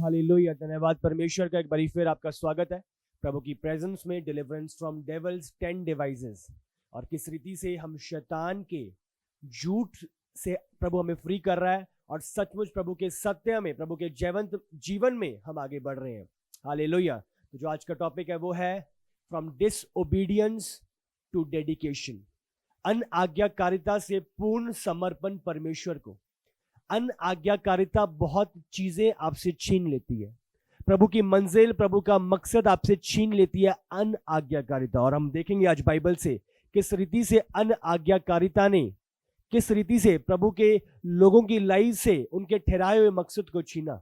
Hallelujah. धन्यवाद परमेश्वर का, एक बारी फिर आपका स्वागत है प्रभु की प्रेजेंस में। डिलीवरेंस फ्रॉम डेविल्स 10 डिवाइसेस, और किस रीति से हम शैतान के झूठ से प्रभु हमें फ्री कर रहा है और सचमुच प्रभु के सत्य में, प्रभु के जीवंत जीवन में हम आगे बढ़ रहे हैं। हालेलुया। तो जो आज का टॉपिक है वो है फ्रॉम डिसओबीडियंस टू डेडिकेशन। अनआज्ञाकारिता से पूर्ण समर्पण परमेश्वर को। अनआज्ञाकारिता बहुत चीजें आपसे छीन लेती है, प्रभु की मंजिल, प्रभु का मकसद आपसे छीन लेती है अनआज्ञाकारिता। और हम देखेंगे आज बाइबल से किस रीति से अनआज्ञाकारिता ने किस रीति से प्रभु के लोगों की लाइफ से उनके ठहराए हुए मकसद को छीना,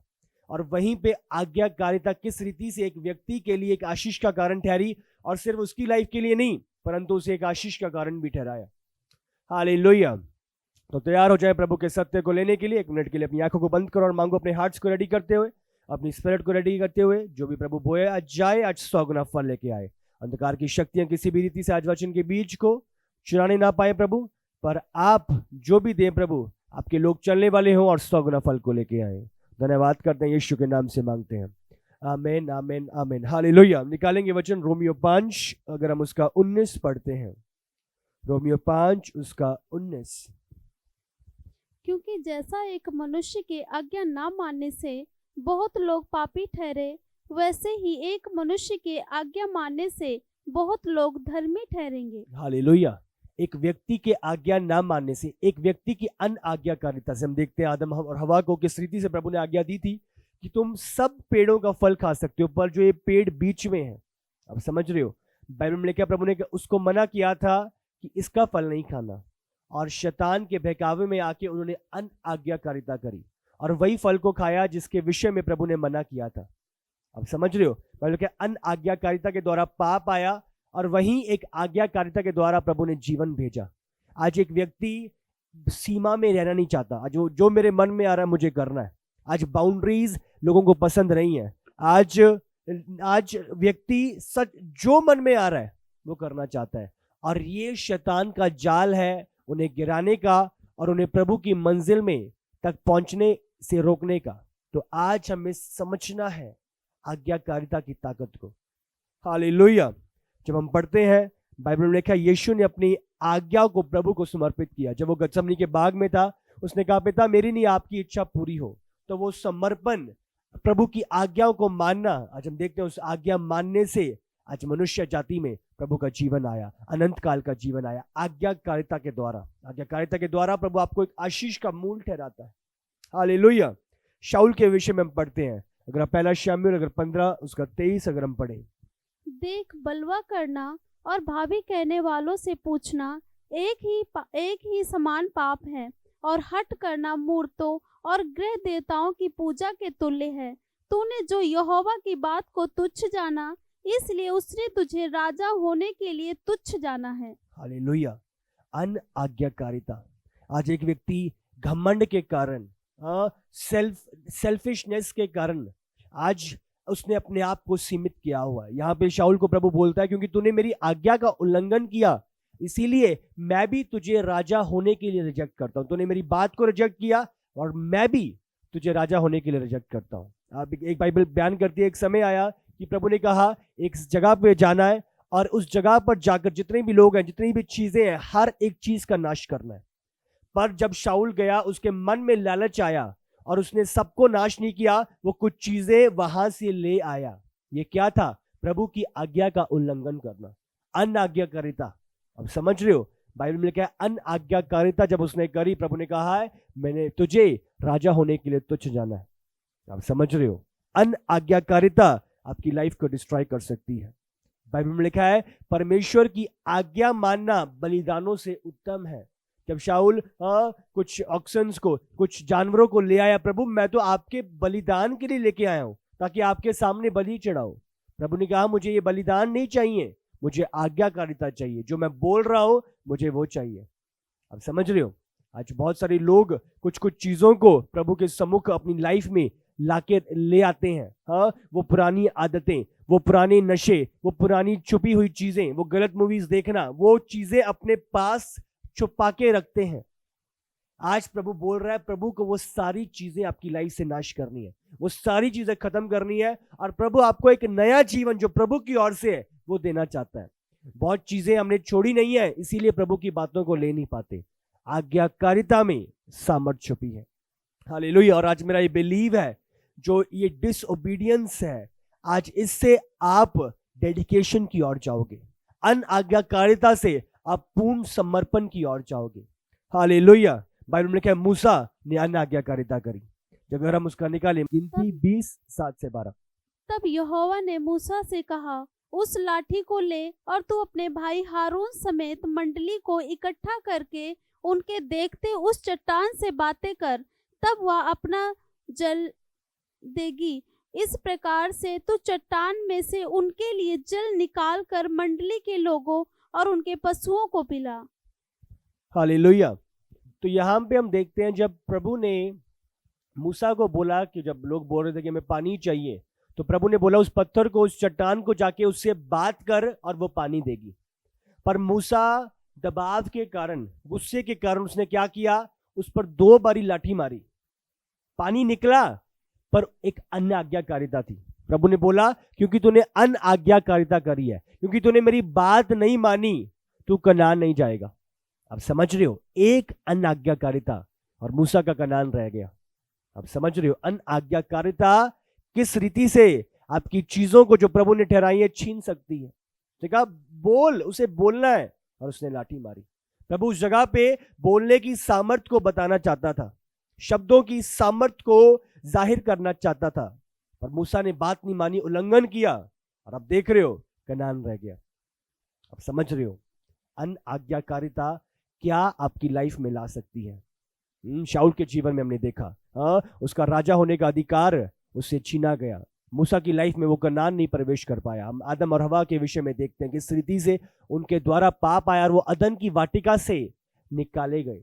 और वहीं पे आज्ञाकारिता किस रीति से एक व्यक्ति के लिए एक आशीष का कारण ठहरी, और सिर्फ उसकी लाइफ के लिए नहीं परंतु उसे एक आशीष का कारण भी ठहराया। हालेलुया। तो तैयार हो जाए प्रभु के सत्य को लेने के लिए। 1 मिनट के लिए अपनी आंखों को बंद करो और मांगो, अपने हार्ट्स को रेडी करते हुए, अपनी स्पिरिट को रेडी करते हुए, जो भी प्रभु बोए आज जाए, आज 100 गुना फल लेके आए। अंधकार की शक्तियां किसी भी रीति से आज वचन के बीज को चुराने ना पाए प्रभु, पर आप जो भी दें प्रभु, आपके लोग चलने वाले हों और 100 गुना फल को लेके आए। धन्यवाद करते हैं, यीशु के नाम से मांगते हैं, आमीन आमीन आमीन। हालेलुया। निकालेंगे वचन रोमियो 5, अगर हम उसका 19 पढ़ते हैं। रोमियो 5 उसका 19। क्योंकि जैसा एक मनुष्य के आज्ञा ना मानने से बहुत लोग पापी ठहरे, वैसे ही एक मनुष्य के आज्ञा मानने से बहुत लोग धर्मी ठहरेंगे। हालेलुया। एक व्यक्ति के आज्ञा ना मानने से, एक व्यक्ति की अनआज्ञाकारिता से, हम देखते हैं आदम और हवा को किस रीति से प्रभु ने आज्ञा दी थी कि तुम सब पेड़ों का फल खा सकते हो, पर जो ये पेड़ बीच में है, अब समझ रहे हो, बाइबल में लिखा प्रभु ने उसको मना किया था कि इसका फल नहीं खाना, और शैतान के बहकावे में आके उन्होंने अनआज्ञाकारिता करी और वही फल को खाया जिसके विषय में प्रभु ने मना किया था। अब समझ रहे हो, बाइबल के अनआज्ञाकारिता के द्वारा पाप आया और वहीं एक आज्ञाकारिता के द्वारा प्रभु ने जीवन भेजा। आज एक व्यक्ति सीमा में रहना नहीं चाहता, आज जो मेरे मन में आ रहा है मुझे करना है। आज बाउंड्रीज लोगों को पसंद नहीं है। आज व्यक्ति सच जो मन में आ रहा है वो करना चाहता है, और ये शैतान का जाल है उन्हें गिराने का और उन्हें प्रभु की मंजिल में तक पहुंचने से रोकने का। तो आज हमें समझना है आज्ञाकारिता की ताकत को। हालेलुया। जब हम पढ़ते हैं बाइबल में लिखा, यीशु ने अपनी आज्ञा को प्रभु को समर्पित किया। जब वो गतसमनी के बाग में था, उसने कहा, पिता मेरी नहीं आपकी इच्छा पूरी हो। तो वो समर्पण, प्रभु की आज्ञाओं को मानना, आज हम देखते हैं उस आज्ञा मानने से आज मनुष्य जाति में प्रभु का जीवन आया, अनंत काल का जीवन आया आज्ञाकारिता के द्वारा। आज्ञाकारिता के द्वारा प्रभु आपको एक आशीष का मूल ठहराता है। हालेलुया। शाऊल के विषय में हम पढ़ते हैं, अगर आप 1 शमूएल अगर 15 उसका 23 अगर हम पढ़े। देख, बलवा करना और भावी कहने वालों से पूछना एक ही समान पाप है, और हट करना मूर्तों और गृह देवताओं की पूजा के तुल्य है। तूने जो यहोवा की बात को तुच्छ जाना, इसलिए उसने तुझे राजा होने के लिए तुच्छ जाना है। हालेलुया। अनआज्ञाकारिता। आज एक व्यक्ति घमंड के कारण, सेल्फिशनेस के कारण आज उसने अपने आप को सीमित किया हुआ है। यहाँ पे शाऊल को प्रभु बोलता है, क्योंकि तूने मेरी आज्ञा का उल्लंघन किया, इसीलिए मैं भी तुझे राजा होने के लिए रिजेक्ट करता हूँ। तूने मेरी बात को रिजेक्ट किया और मैं भी तुझे राजा होने के लिए रिजेक्ट करता हूँ। अब एक बाइबल बयान करती है, एक समय आया कि प्रभु ने कहा एक जगह पे जाना है, और उस जगह पर जाकर जितने भी लोग हैं, जितनी भी चीजें हैं, हर एक चीज का नाश करना है। पर जब शाऊल गया, उसके मन में लालच आया और उसने सबको नाश नहीं किया, वो कुछ चीजें वहां से ले आया। ये क्या था? प्रभु की आज्ञा का उल्लंघन करना, अनआज्ञाकारिता। अब समझ रहे हो, बाइबल में लिखा है अनआज्ञाकारिता जब उसने करी, प्रभु ने कहा है मैंने तुझे राजा होने के लिए तुच्छ जाना है। आप समझ रहे हो, अनआज्ञाकारिता आपकी लाइफ को डिस्ट्रॉय कर सकती है। बाइबल में लिखा है परमेश्वर की आज्ञा मानना बलिदानों से उत्तम है। जब शाऊल कुछ ऑक्सन्स को, कुछ जानवरों को ले आया, प्रभु मैं तो आपके बलिदान के लिए लेके आया हूं ताकि आपके सामने बलि चढ़ाओ। प्रभु ने कहा मुझे ये बलिदान नहीं चाहिए, मुझे आज्ञाकारिता चाहिए, जो मैं बोल रहा हूं मुझे वो चाहिए। अब समझ रहे हो, आज बहुत सारे लोग कुछ कुछ चीजों को प्रभु के सम्मुख अपनी लाइफ में लाके ले आते हैं। वो पुरानी आदतें, वो पुराने नशे, वो पुरानी छुपी हुई चीजें, वो गलत मूवीज देखना, वो चीजें अपने पास छुपा के रखते हैं। आज प्रभु बोल रहा है, प्रभु को वो सारी चीजें आपकी लाइफ से नाश करनी है, वो सारी चीजें खत्म करनी है, और प्रभु आपको एक नया जीवन जो प्रभु की ओर से है वो देना चाहता है। बहुत चीजें हमने छोड़ी नहीं है, इसीलिए प्रभु की बातों को ले नहीं पाते। आज्ञाकारिता में सामर्थ छुपी है। हालेलुया। और आज मेरा ये बिलीव है, जो ये डिसओबीडियंस है, आज इससे आप डेडिकेशन की ओर जाओगे, अनआज्ञाकारिता से आप पूर्ण समर्पण की ओर जाओगे। हालेलुया। बाइबल में लिखा है मूसा ने अनआज्ञाकारिता करी। जब अगर हम उसका निकालें, गिनती 20:7-12। तब यहोवा ने मूसा से कहा, उस लाठी को ले और तू अपने भाई हारून समेत मंडली को इकट्ठा करके उनके देखते उस चट्टान से बातें कर, तब वह अपना जल देगी। इस प्रकार से तू चट्टान में से उनके लिए जल निकाल कर मंडली के लोगों और उनके पशुओं को पिला। हालेलुया। तो यहाँ पे हम देखते हैं, जब प्रभु ने मूसा को बोला कि जब लोग बोल रहे थे कि हमें पानी चाहिए, तो प्रभु ने बोला उस पत्थर को, उस चट्टान को जाके उससे बात कर और वो पानी देगी। पर मूसा दबाव के कारण, गुस्से के कारण उसने क्या किया, उस पर 2 बारी लाठी मारी। पानी निकला, पर एक अनआज्ञाकारिता थी। प्रभु ने बोला क्योंकि तूने अनआज्ञाकारिता करी है, क्योंकि तूने मेरी बात नहीं मानी, तू कनान नहीं जाएगा। अब समझ रहे हो, एक अनआज्ञाकारिता और मूसा का कनान रह गया। अब समझ रहे हो, अनआज्ञाकारिता किस रीति से आपकी चीजों को जो प्रभु ने ठहराई है छीन सकती है। देखा, बोल, उसे बोलना है, और उसने लाठी मारी। प्रभु उस जगह पे बोलने की सामर्थ को बताना चाहता था, शब्दों की सामर्थ को जाहिर करना चाहता था, पर मूसा ने बात नहीं मानी, उल्लंघन किया, और अब देख रहे हो कनान रह गया। अब समझ रहे हो, अनआज्ञाकारिता क्या आपकी लाइफ में ला सकती है। शाऊल के जीवन में हमने देखा, उसका राजा होने का अधिकार उससे छीना गया। मूसा की लाइफ में वो कनान नहीं प्रवेश कर पाया। हम आदम और हवा के विषय में देखते हैं किस रीति से उनके द्वारा पाप आया और वो अदन की वाटिका से निकाले गए।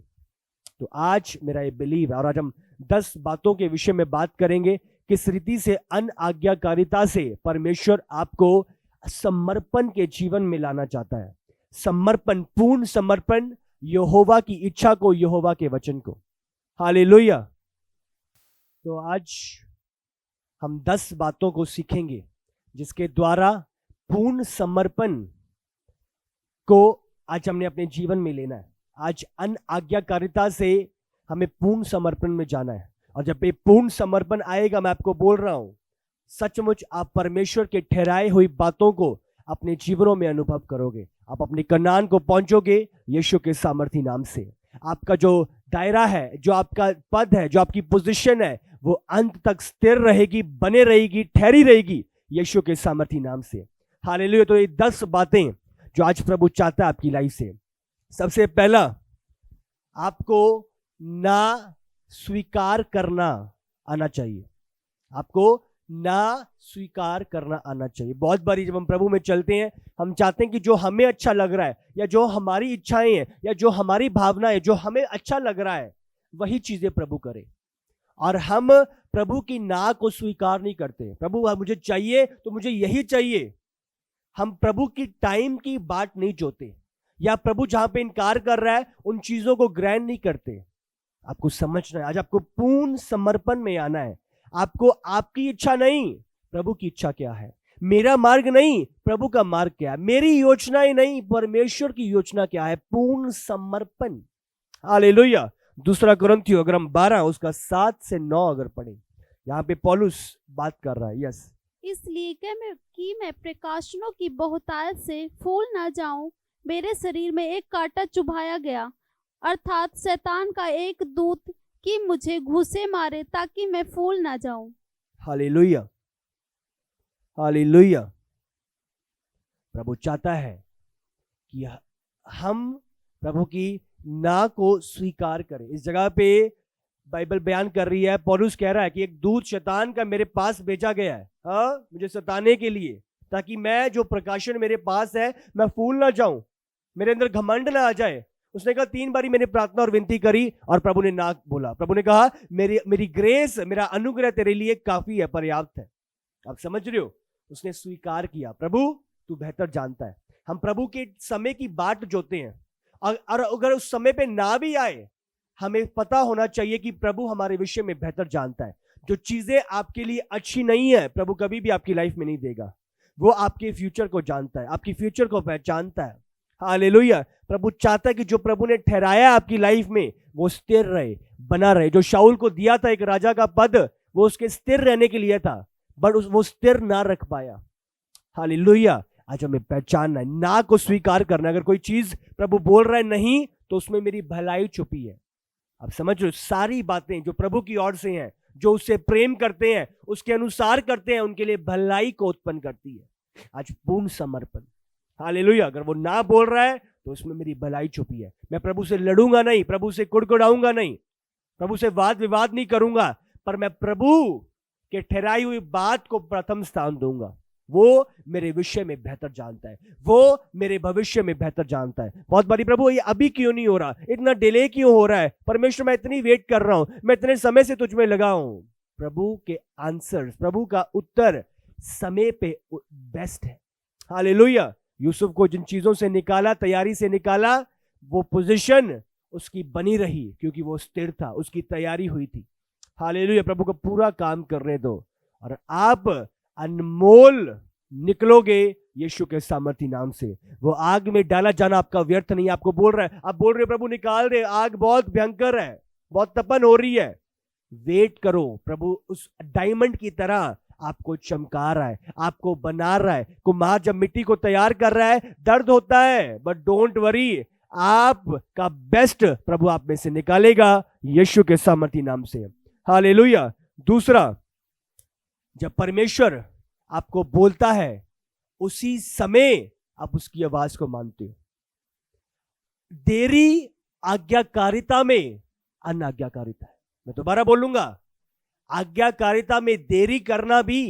तो आज मेरा ये बिलीव है, और आज हम 10 बातों के विषय में बात करेंगे, किस रीति से अनआज्ञाकारिता से परमेश्वर आपको समर्पण के जीवन में लाना चाहता है। समर्पण, पूर्ण समर्पण, यहोवा की इच्छा को, यहोवा के वचन को। हालेलुया। तो आज हम 10 बातों को सीखेंगे जिसके द्वारा पूर्ण समर्पण को आज हमने अपने जीवन में लेना है। आज अनआज्ञाकारिता से हमें पूर्ण समर्पण में जाना है, और जब ये पूर्ण समर्पण आएगा, मैं आपको बोल रहा हूं, सचमुच आप परमेश्वर के ठहराए हुई बातों को अपने जीवनों में अनुभव करोगे। आप अपने कनान को पहुंचोगे यीशु के सामर्थी नाम से। आपका जो दायरा है, जो आपका पद है, जो आपकी पोजीशन है, वो अंत तक स्थिर रहेगी, बने रहेगी, ठहरी रहेगी यीशु के सामर्थी नाम से। हालेलुया। तो ये 10 बातें जो आज प्रभु चाहता है आपकी लाइफ से। सबसे पहला, आपको ना स्वीकार करना आना चाहिए। आपको ना स्वीकार करना आना चाहिए। बहुत बारी जब हम प्रभु में चलते हैं, हम चाहते हैं कि जो हमें अच्छा लग रहा है, या जो हमारी इच्छाएं हैं, या जो हमारी भावना है, जो हमें अच्छा लग रहा है, वही चीजें प्रभु करे, और हम प्रभु की ना को स्वीकार नहीं करते। प्रभु मुझे चाहिए तो मुझे यही चाहिए। हम प्रभु की टाइम की बात नहीं जोते, या प्रभु जहां पे इनकार कर रहा है उन चीजों को ग्रहण नहीं करते। आपको समझना है, आज आपको पूर्ण समर्पण में आना है। आपको आपकी इच्छा नहीं, प्रभु की इच्छा क्या है, मेरा मार्ग नहीं, प्रभु का मार्ग क्या है, मेरी योजनाएं नहीं, परमेश्वर की योजना क्या है। पूर्ण समर्पण। हालेलुया। 2 कुरिन्थियों अगर हम 12 उसका 7 से 9 अगर पढ़े, यहाँ पे पौलुस बात कर रहा है। यस। इसलिए कि मैं प्रकाशनों की बहुतायत से फूल ना जाऊं, मेरे शरीर में एक कांटा चुभाया गया, अर्थात शैतान का एक दूत कि मुझे घूसे मारे ताकि मैं फूल ना जाऊं। हालेलुया। हालेलुया। प्रभु चाहता है कि हम प्रभु की ना को स्वीकार करें। इस जगह पे बाइबल बयान कर रही है, पौलुस कह रहा है कि एक दूत शैतान का मेरे पास भेजा गया है, मुझे सताने के लिए, ताकि मैं जो प्रकाशन मेरे पास है मैं फूल ना जाऊं, मेरे अंदर घमंड ना आ जाए। उसने कहा 3 बारी मैंने प्रार्थना और विनती करी और प्रभु ने ना बोला। प्रभु ने कहा मेरी ग्रेस, मेरा अनुग्रह तेरे लिए काफी है, पर्याप्त है। आप समझ रहे हो, उसने स्वीकार किया। प्रभु तू बेहतर जानता है। हम प्रभु के समय की बाट जोते हैं, और अगर उस समय पे ना भी आए, हमें पता होना चाहिए कि प्रभु हमारे विषय में बेहतर जानता है। जो चीजें आपके लिए अच्छी नहीं है प्रभु कभी भी आपकी लाइफ में नहीं देगा। वो आपके फ्यूचर को जानता है, आपकी फ्यूचर को पहचानता है। हालेलुया। प्रभु चाहता है कि जो प्रभु ने ठहराया आपकी लाइफ में वो स्थिर रहे, बना रहे। जो शाऊल को दिया था एक राजा का पद, वो उसके स्थिर रहने के लिए था, बट वो स्थिर ना रख पाया। हालेलुया। आज हमें पहचानना है, ना को स्वीकार करना। अगर कोई चीज प्रभु बोल रहा है नहीं, तो उसमें मेरी भलाई छुपी है। आप समझ रहे हो, सारी बातें जो प्रभु की ओर से हैं, जो उससे प्रेम करते हैं, उसके अनुसार करते हैं, उनके लिए भलाई को उत्पन्न करती है। आज पूर्ण समर्पण। हालेलुया। अगर वो ना बोल रहा है तो उसमें मेरी भलाई छुपी है। मैं प्रभु से लड़ूंगा नहीं, प्रभु से कुड़कुड़ाऊंगा नहीं, प्रभु से वाद विवाद नहीं करूंगा, पर मैं प्रभु के ठहराई हुई बात को प्रथम स्थान दूंगा। वो मेरे विषय में बेहतर जानता है, वो मेरे भविष्य में बेहतर जानता है। बहुत बारी प्रभु ये अभी क्यों नहीं हो रहा, इतना डिले क्यों हो रहा है, परमेश्वर मैं इतनी वेट कर रहा हूं, मैं इतने समय से तुझ में लगा हूं। प्रभु के आंसर, प्रभु का उत्तर समय पे बेस्ट है। हालेलुया। यूसुफ को जिन चीजों से निकाला, तैयारी से निकाला, वो पोजीशन उसकी बनी रही क्योंकि वो स्थिर था, उसकी तैयारी हुई थी। हालेलुया। प्रभु का पूरा काम करने दो और आप अनमोल निकलोगे यीशु के सामर्थी नाम से। वो आग में डाला जाना आपका व्यर्थ नहीं। आपको बोल रहा है, आप बोल रहे हो प्रभु निकाल दे, आग बहुत भयंकर है, बहुत तपन हो रही है। वेट करो, प्रभु उस डायमंड की तरह आपको चमका रहा है, आपको बना रहा है। कुम्हार जब मिट्टी को तैयार कर रहा है, दर्द होता है, बट डोंट वरी, आपका बेस्ट प्रभु आप में से निकालेगा यीशु के सामर्थी नाम से। हालेलुया। दूसरा, जब परमेश्वर आपको बोलता है उसी समय आप उसकी आवाज को मानते हो। देरी आज्ञाकारिता में अनाज्ञाकारिता है। मैं दोबारा बोलूंगा, आज्ञाकारिता में देरी करना भी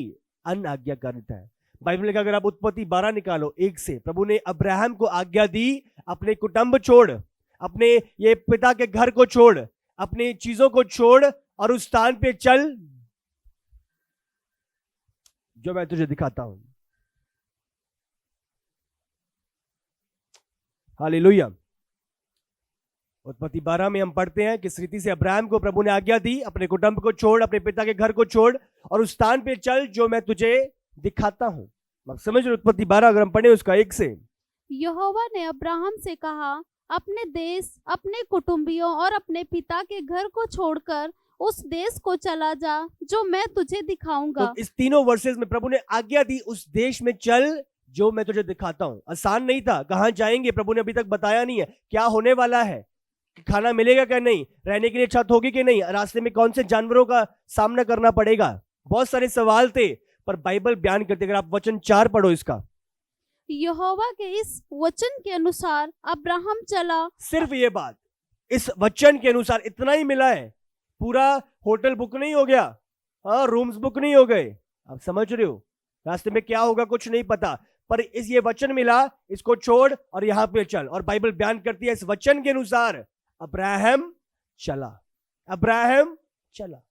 अनाज्ञाकारिता है। बाइबल का अगर आप उत्पत्ति 12 निकालो 1 से, प्रभु ने अब्राहम को आज्ञा दी, अपने कुटुंब छोड़, अपने ये पिता के घर को छोड़, अपनी चीजों को छोड़ और उस स्थान पे चल जो मैं तुझे दिखाता हूं। हालेलुया। उत्पत्ति 12 में हम पढ़ते हैं कि इस रीति से अब्राहम को प्रभु ने आज्ञा दी, अपने कुटुंब को छोड़, अपने पिता के घर को छोड़ और उस स्थान पे चल जो मैं तुझे दिखाता हूं। आप समझ रहे? उत्पत्ति 12 अगर हम पढ़े उसका 1 से, यहोवा ने अब्राहम से कहा, अपने देश, अपने कुटुंबियों और अपने पिता के घर को छोड़कर उस देश को चला जा जो मैं तुझे दिखाऊंगा। तो इस तीनों वर्सेस में प्रभु ने आज्ञा दी, उस देश में चल जो मैं तुझे दिखाता हूं। आसान नहीं था। कहां जाएंगे प्रभु ने अभी तक बताया नहीं है, क्या होने वाला है, खाना मिलेगा क्या नहीं, रहने के लिए छत होगी कि नहीं, रास्ते में कौन से जानवरों का सामना करना पड़ेगा, बहुत सारे सवाल थे। पर बाइबल बयान करते, अगर आप वचन 4 पढ़ो इसका, यहोवा के इस वचन के अनुसार अब्राहम चला। सिर्फ ये बात, इस वचन के अनुसार इतना ही मिला है। पूरा होटल बुक नहीं हो गया, हाँ, रूम्स बुक नहीं हो गए। आप समझ रहे हो, रास्ते में क्या होगा कुछ नहीं पता, पर इस ये वचन मिला, इसको छोड़ और यहां पे चल। और बाइबल बयान करती है इस वचन के अनुसार अब्राहम चला, अब्राहम चला,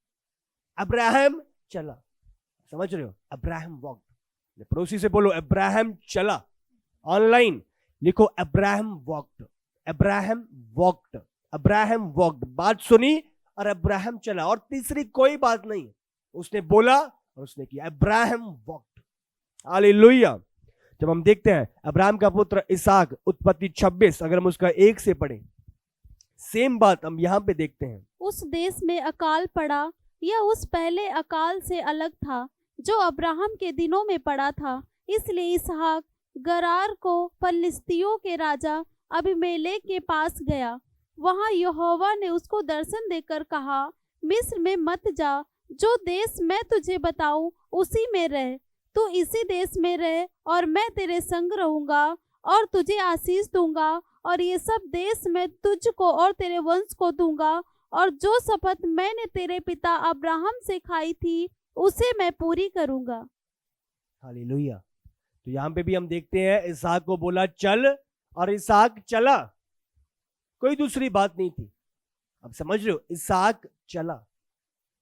अब्राहम चला। समझ रहे हो? Abraham walked. पड़ोसी से बोलो अब्राहम चला। ऑनलाइन लिखो Abraham walked, Abraham walked, Abraham walked. बात सुनी और अब्राहम चला, और तीसरी कोई बात नहीं, उसने बोला और उसने किया। Abraham walked. हालेलुया। जब हम देखते हैं अब्राहम का पुत्र इसहाक, उत्पत्ति 26 अगर हम उसका 1 से पढ़ें, सेम बात हम यहां पे देखते हैं। उस देश में अकाल पड़ा, यह उस पहले अकाल से अलग था जो अब्राहम के दिनों में पड़ा था। इसलिए इसहाक गरार को फलिस्तियों के राजा अबीमेलेक के पास गया। वहां यहोवा ने उसको दर्शन देकर कहा, मिस्र में मत जा, जो देश मैं तुझे बताऊं उसी में रह। तू इसी देश में रह और मैं तेरे संग रहूंगा और तुझे आशीष दूंगा, और ये सब देश मैं तुझको और तेरे वंश को दूंगा, और जो शपथ मैंने तेरे पिता अब्राहम से खाई थी उसे मैं पूरी करूंगा। हालेलुया। तो यहां पे भी हम देखते हैं इसहाक को बोला चल, और इसहाक चला, कोई दूसरी बात नहीं थी। अब समझ रहे हो, इसहाक चला।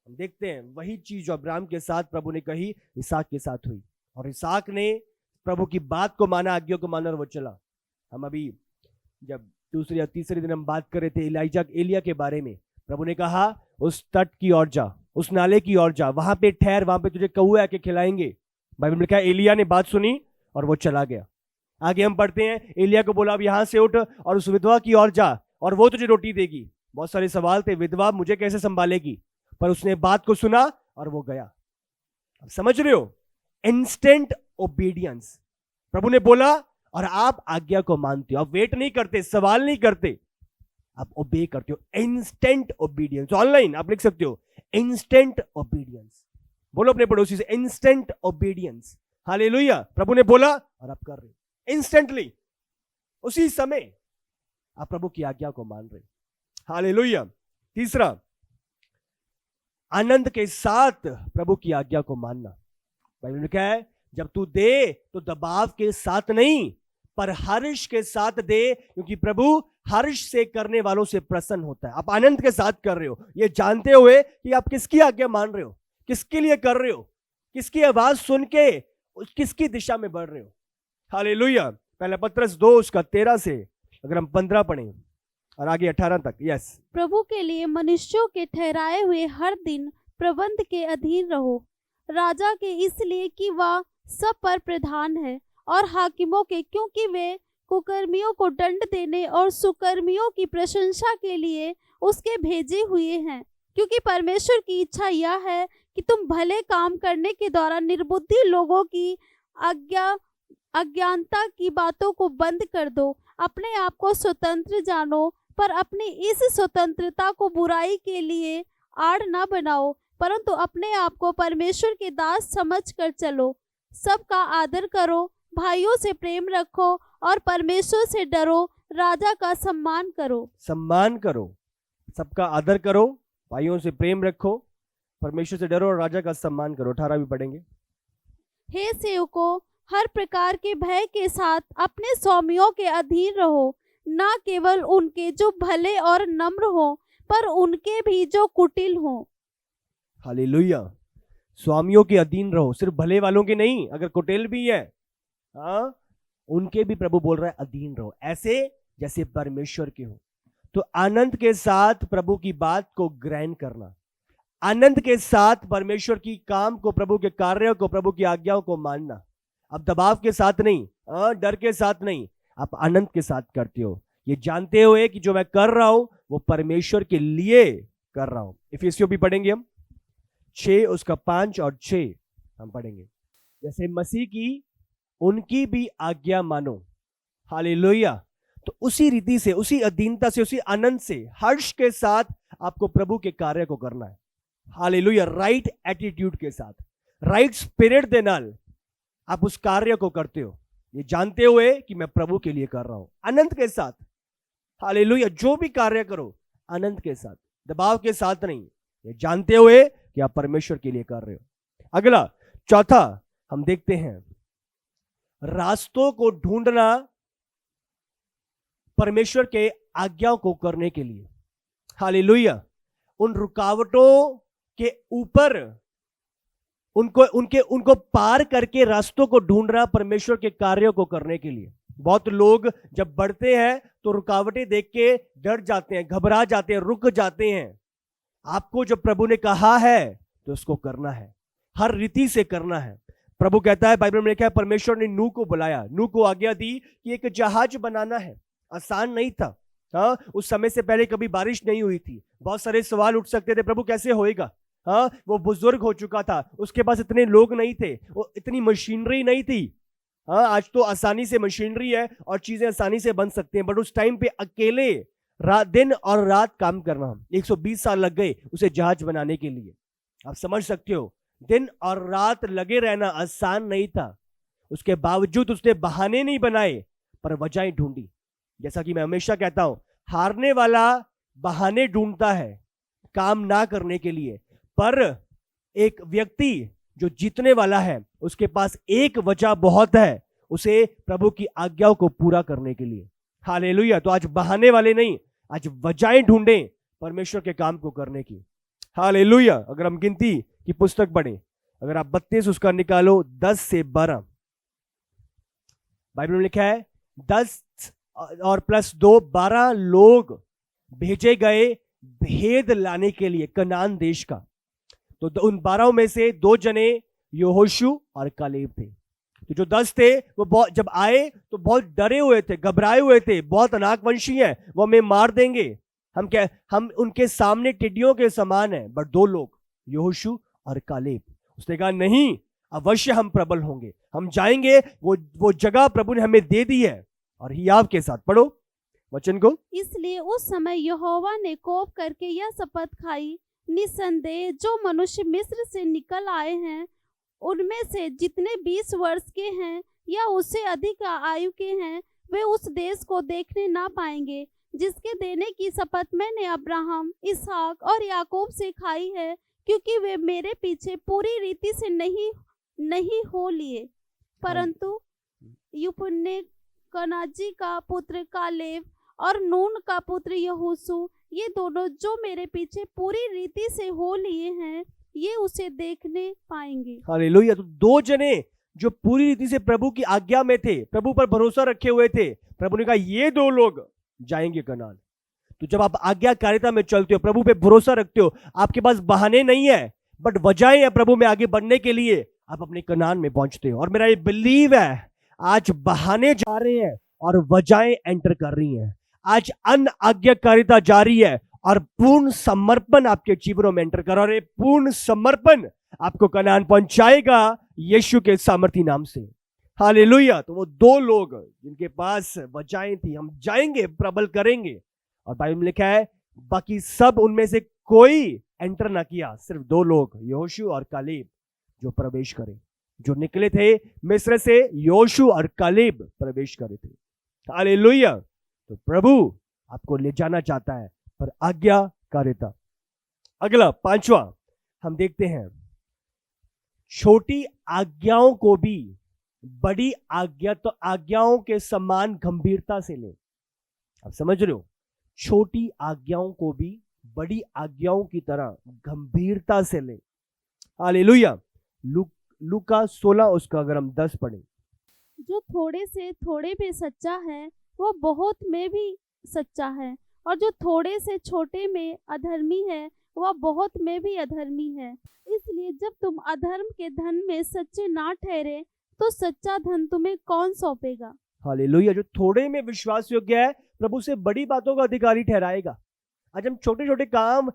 हम देखते हैं वही चीज जो अब्राहम के साथ प्रभु ने कही इसहाक के साथ हुई, और इसहाक ने प्रभु की बात को माना, आज्ञा को माना और वो चला। हम अभी जब दूसरे या तीसरे दिन हम बात कर रहे थे एलिया के बारे में, प्रभु ने कहा उस तट की ओर जा, उस नाले की ओर जा, वहां पे ठहर, वहां पे तुझे कौवे आके खिलाएंगे। बाइबल में लिखा है एलिया ने बात सुनी और वो चला गया। आगे हम पढ़ते हैं, एलिया को बोला अब यहां से उठ और उस विधवा की ओर जा और वो तुझे रोटी देगी। बहुत सारे सवाल थे, विधवा मुझे कैसे संभालेगी, पर उसने बात को सुना और वो गया। अब समझ रहे हो, इंस्टेंट ओबीडियंस। प्रभु ने बोला और आप आज्ञा को मानते हो, आप वेट नहीं करते, सवाल नहीं करते, आप ओबे करते हो। Instant obedience. ऑनलाइन आप लिख सकते हो इंस्टेंट ओबीडियंस। बोलो अपने पड़ोसी से इंस्टेंट ओबीडियंस। हालेलुया। प्रभु ने बोला और आप कर रहे हो इंस्टेंटली, उसी समय आप प्रभु की आज्ञा को मान रहे हो। हालेलुया। तीसरा, आनंद के साथ प्रभु की आज्ञा को मानना। बाइबल में क्या है, जब तू दे तो दबाव के साथ नहीं पर हर्ष के साथ दे, क्योंकि प्रभु हर्ष से करने वालों से प्रसन्न होता है। आप आनंद के साथ कर रहे हो, ये जानते हुए कि आप किसकी आज्ञा मान रहे हो, किसके लिए कर रहे हो, किसकी आवाज सुन के किसकी दिशा में बढ़ रहे हो। हालेलुया। पहला पत्रस 2:13 से अगर हम 15 पढ़ें और आगे 18 तक। यस। प्रभु के लिए मनुष्यों के ठहराए हुए हर दिन प्रबंध के अधीन रहो, राजा के इसलिए कि वह सब पर प्रधान है, और हाकिमों के क्योंकि वे कुकर्मियों को दंड देने और सुकर्मियों की प्रशंसा के लिए उसके भेजे हुए हैं। क्योंकि परमेश्वर की इच्छा यह है कि तुम भले काम करने के द्वारा निर्बुद्धि लोगों की अज्ञानता की बातों को बंद कर दो। अपने आप को स्वतंत्र जानो, पर अपनी इस स्वतंत्रता को बुराई के लिए आड़ न बनाओ, परंतु अपने आप को परमेश्वर के दास समझ कर चलो। सबका आदर करो, भाइयों से प्रेम रखो और परमेश्वर से डरो, राजा का सम्मान करो। सम्मान करो, सबका आदर करो, भाइयों से प्रेम रखो, परमेश्वर से डरो और राजा का सम्मान करो। 18 भी पढ़ेंगे। हे सेवकों, हर प्रकार के भय के साथ अपने स्वामियों के अधीन रहो, न केवल उनके जो भले और नम्र हो, पर उनके भी जो कुटिल हो। हालेलुया। स्वामियों के अधीन रहो, सिर्फ भले वालों के नहीं, अगर कुटिल भी है उनके भी प्रभु बोल रहा है अधीन रहो, ऐसे जैसे परमेश्वर के हो। तो आनंद के साथ प्रभु की बात को ग्रहण करना, आनंद के साथ परमेश्वर की काम को, प्रभु के कार्यों को, प्रभु की आज्ञाओं को मानना। अब दबाव के साथ नहीं, डर के साथ नहीं, आप आनंद के साथ करते हो, ये जानते हुए कि जो मैं कर रहा हूं वो परमेश्वर के लिए कर रहा हूं। इफिसियों भी पढ़ेंगे हम 6 उसका 5 और 6 हम पढ़ेंगे। जैसे मसीह की उनकी भी आज्ञा मानो। हालेलुया। तो उसी रीति से, उसी अधीनता से, उसी आनंद से, हर्ष के साथ आपको प्रभु के कार्य को करना है। हालेलुया। राइट एटीट्यूड के साथ, राइट स्पिरिट दे नाल आप उस कार्य को करते हो, ये जानते हुए कि मैं प्रभु के लिए कर रहा हूं, आनंद के साथ। हालेलुया। जो भी कार्य करो आनंद के साथ, दबाव के साथ नहीं, ये जानते हुए कि आप परमेश्वर के लिए कर रहे हो। अगला, चौथा हम देखते हैं, रास्तों को ढूंढना परमेश्वर के आज्ञाओं को करने के लिए। हालेलुया। उन रुकावटों के ऊपर उनको पार करके रास्तों को ढूंढना परमेश्वर के कार्यों को करने के लिए। बहुत लोग जब बढ़ते हैं तो रुकावटें देख के डर जाते हैं, घबरा जाते हैं, रुक जाते हैं। आपको जब प्रभु ने कहा है तो उसको करना है, हर रीति से करना है। प्रभु कहता है, बाइबल में लिखा है, परमेश्वर ने नूह को बुलाया, नूह को आज्ञा दी कि एक जहाज बनाना है। आसान नहीं था, उस समय से पहले कभी बारिश नहीं हुई थी। बहुत सारे सवाल उठ सकते थे, प्रभु कैसे होएगा। वो बुजुर्ग हो चुका था, उसके पास इतने लोग नहीं थे, वो इतनी मशीनरी नहीं थी। आज तो आसानी से मशीनरी है और चीजें आसानी से बन सकती हैं, बट उस टाइम पे अकेले दिन और रात काम करना, 120 साल लग गए उसे जहाज बनाने के लिए। आप समझ सकते हो, दिन और रात लगे रहना आसान नहीं था। उसके बावजूद उसने बहाने नहीं बनाए पर वजहें ढूंढी। जैसा कि मैं हमेशा कहता हूं, हारने वाला बहाने ढूंढता है काम ना करने के लिए, पर एक व्यक्ति जो जीतने वाला है उसके पास एक वजह बहुत है, उसे प्रभु की आज्ञाओं को पूरा करने के लिए। हालेलुया। तो आज बहाने वाले नहीं, आज वजहें ढूंढें परमेश्वर के काम को करने की। हालेलुया। अगर हम गिनती की पुस्तक पढ़ें, अगर आप 32 उसका निकालो 10 से 12, बाइबल में लिखा है 10 और +2 12 लोग भेजे गए भेद लाने के लिए कनान देश का। तो उन 12 में से 2 जने यहोशू और कालेब थे। तो जो 10 थे वो जब आए तो बहुत डरे हुए थे, घबराए हुए थे, बहुत अनाकवंशी हैं, वो हमें मार देंगे, हम उनके सामने टिड्डियों के समान हैं। बट 2 लोग, यहोशू और कालेब, उसने कहा नहीं, अवश्य हम प्रबल होंगे, हम जाएंगे, वो जगह प्रभु ने हमें दे दी है। और हियाव के साथ पढ़ो वचन को। इसलिए उस समय यहोवा ने कोप करके यह शपथ खाई, निसंदेह जो मनुष्य मिस्र से निकल आए हैं उनमें से जितने 20 वर्ष के हैं या उससे अधिक आयु के हैं, वे उस देश को देखने ना पाएंगे जिसके देने की शपथ मैंने अब्राहम, इसहाक और याकूब से खाई है, क्योंकि वे मेरे पीछे पूरी रीति से नहीं हो लिए, परंतु युपुन्ने कनाजी का पुत्र कालेब और नून का पुत्र यहोशू, ये दोनों जो मेरे पीछे पूरी रीति से हो लिए हैं, ये उसे देखने पाएंगे। हालेलुया। तो 2 जने जो पूरी रीति से प्रभु की आज्ञा में थे, प्रभु पर भरोसा रखे हुए थे, प्रभु ने कहा ये 2 लोग जाएंगे कनान। तो जब आप आज्ञाकारिता में चलते हो, प्रभु पे भरोसा रखते हो, आपके पास बहाने नहीं है बट वजहें हैं प्रभु में आगे बढ़ने के लिए, आप अपने कनान में पहुंचते हो। और मेरा ये बिलीव है, आज बहाने जा रहे हैं और वजहें एंटर कर रही हैं। आज अन आज्ञाकारिता जारी है और पूर्ण समर्पण आपके जीवनों में एंटर कर, और ये पूर्ण समर्पण आपको कनान पहुंचाएगा यीशु के सामर्थी नाम से। हालेलुया। तो वो 2 लोग जिनके पास वजहें थी, हम जाएंगे, प्रबल करेंगे, और बाइबल में लिखा है बाकी सब उनमें से कोई एंटर ना किया, सिर्फ 2 लोग यहोशू और कालेब जो प्रवेश करे, जो निकले थे मिस्र से, यहोशू और कालेब प्रवेश करे थे। हालेलुया। तो प्रभु आपको ले जाना चाहता है, पर आज्ञाकारिता। अगला 5वां हम देखते हैं, छोटी आज्ञाओं को भी बड़ी आज्ञाओं के समान गंभीरता से ले। आप समझ रहे हो, छोटी आज्ञाओं को भी बड़ी आज्ञाओं की तरह गंभीरता से ले। हालेलुया। लूका 16 उसका अगर हम 10 पढ़े, जो थोड़े से थोड़े में सच्चा है वो बहुत में भी सच्चा है, और जो थोड़े से छोटे में अधर्मी है वह बहुत में भी अधर्मी है। इसलिए जब तुम अधर्म के धन में सच्चे ना ठहरे तो सच्चा धन तुम्हें कौन सौंपेगा। हालेलुया। जो थोड़े में विश्वास योग्य है, प्रभु से बड़ी बातों का अधिकारी ठहराएगा। आज हम छोटे छोटे काम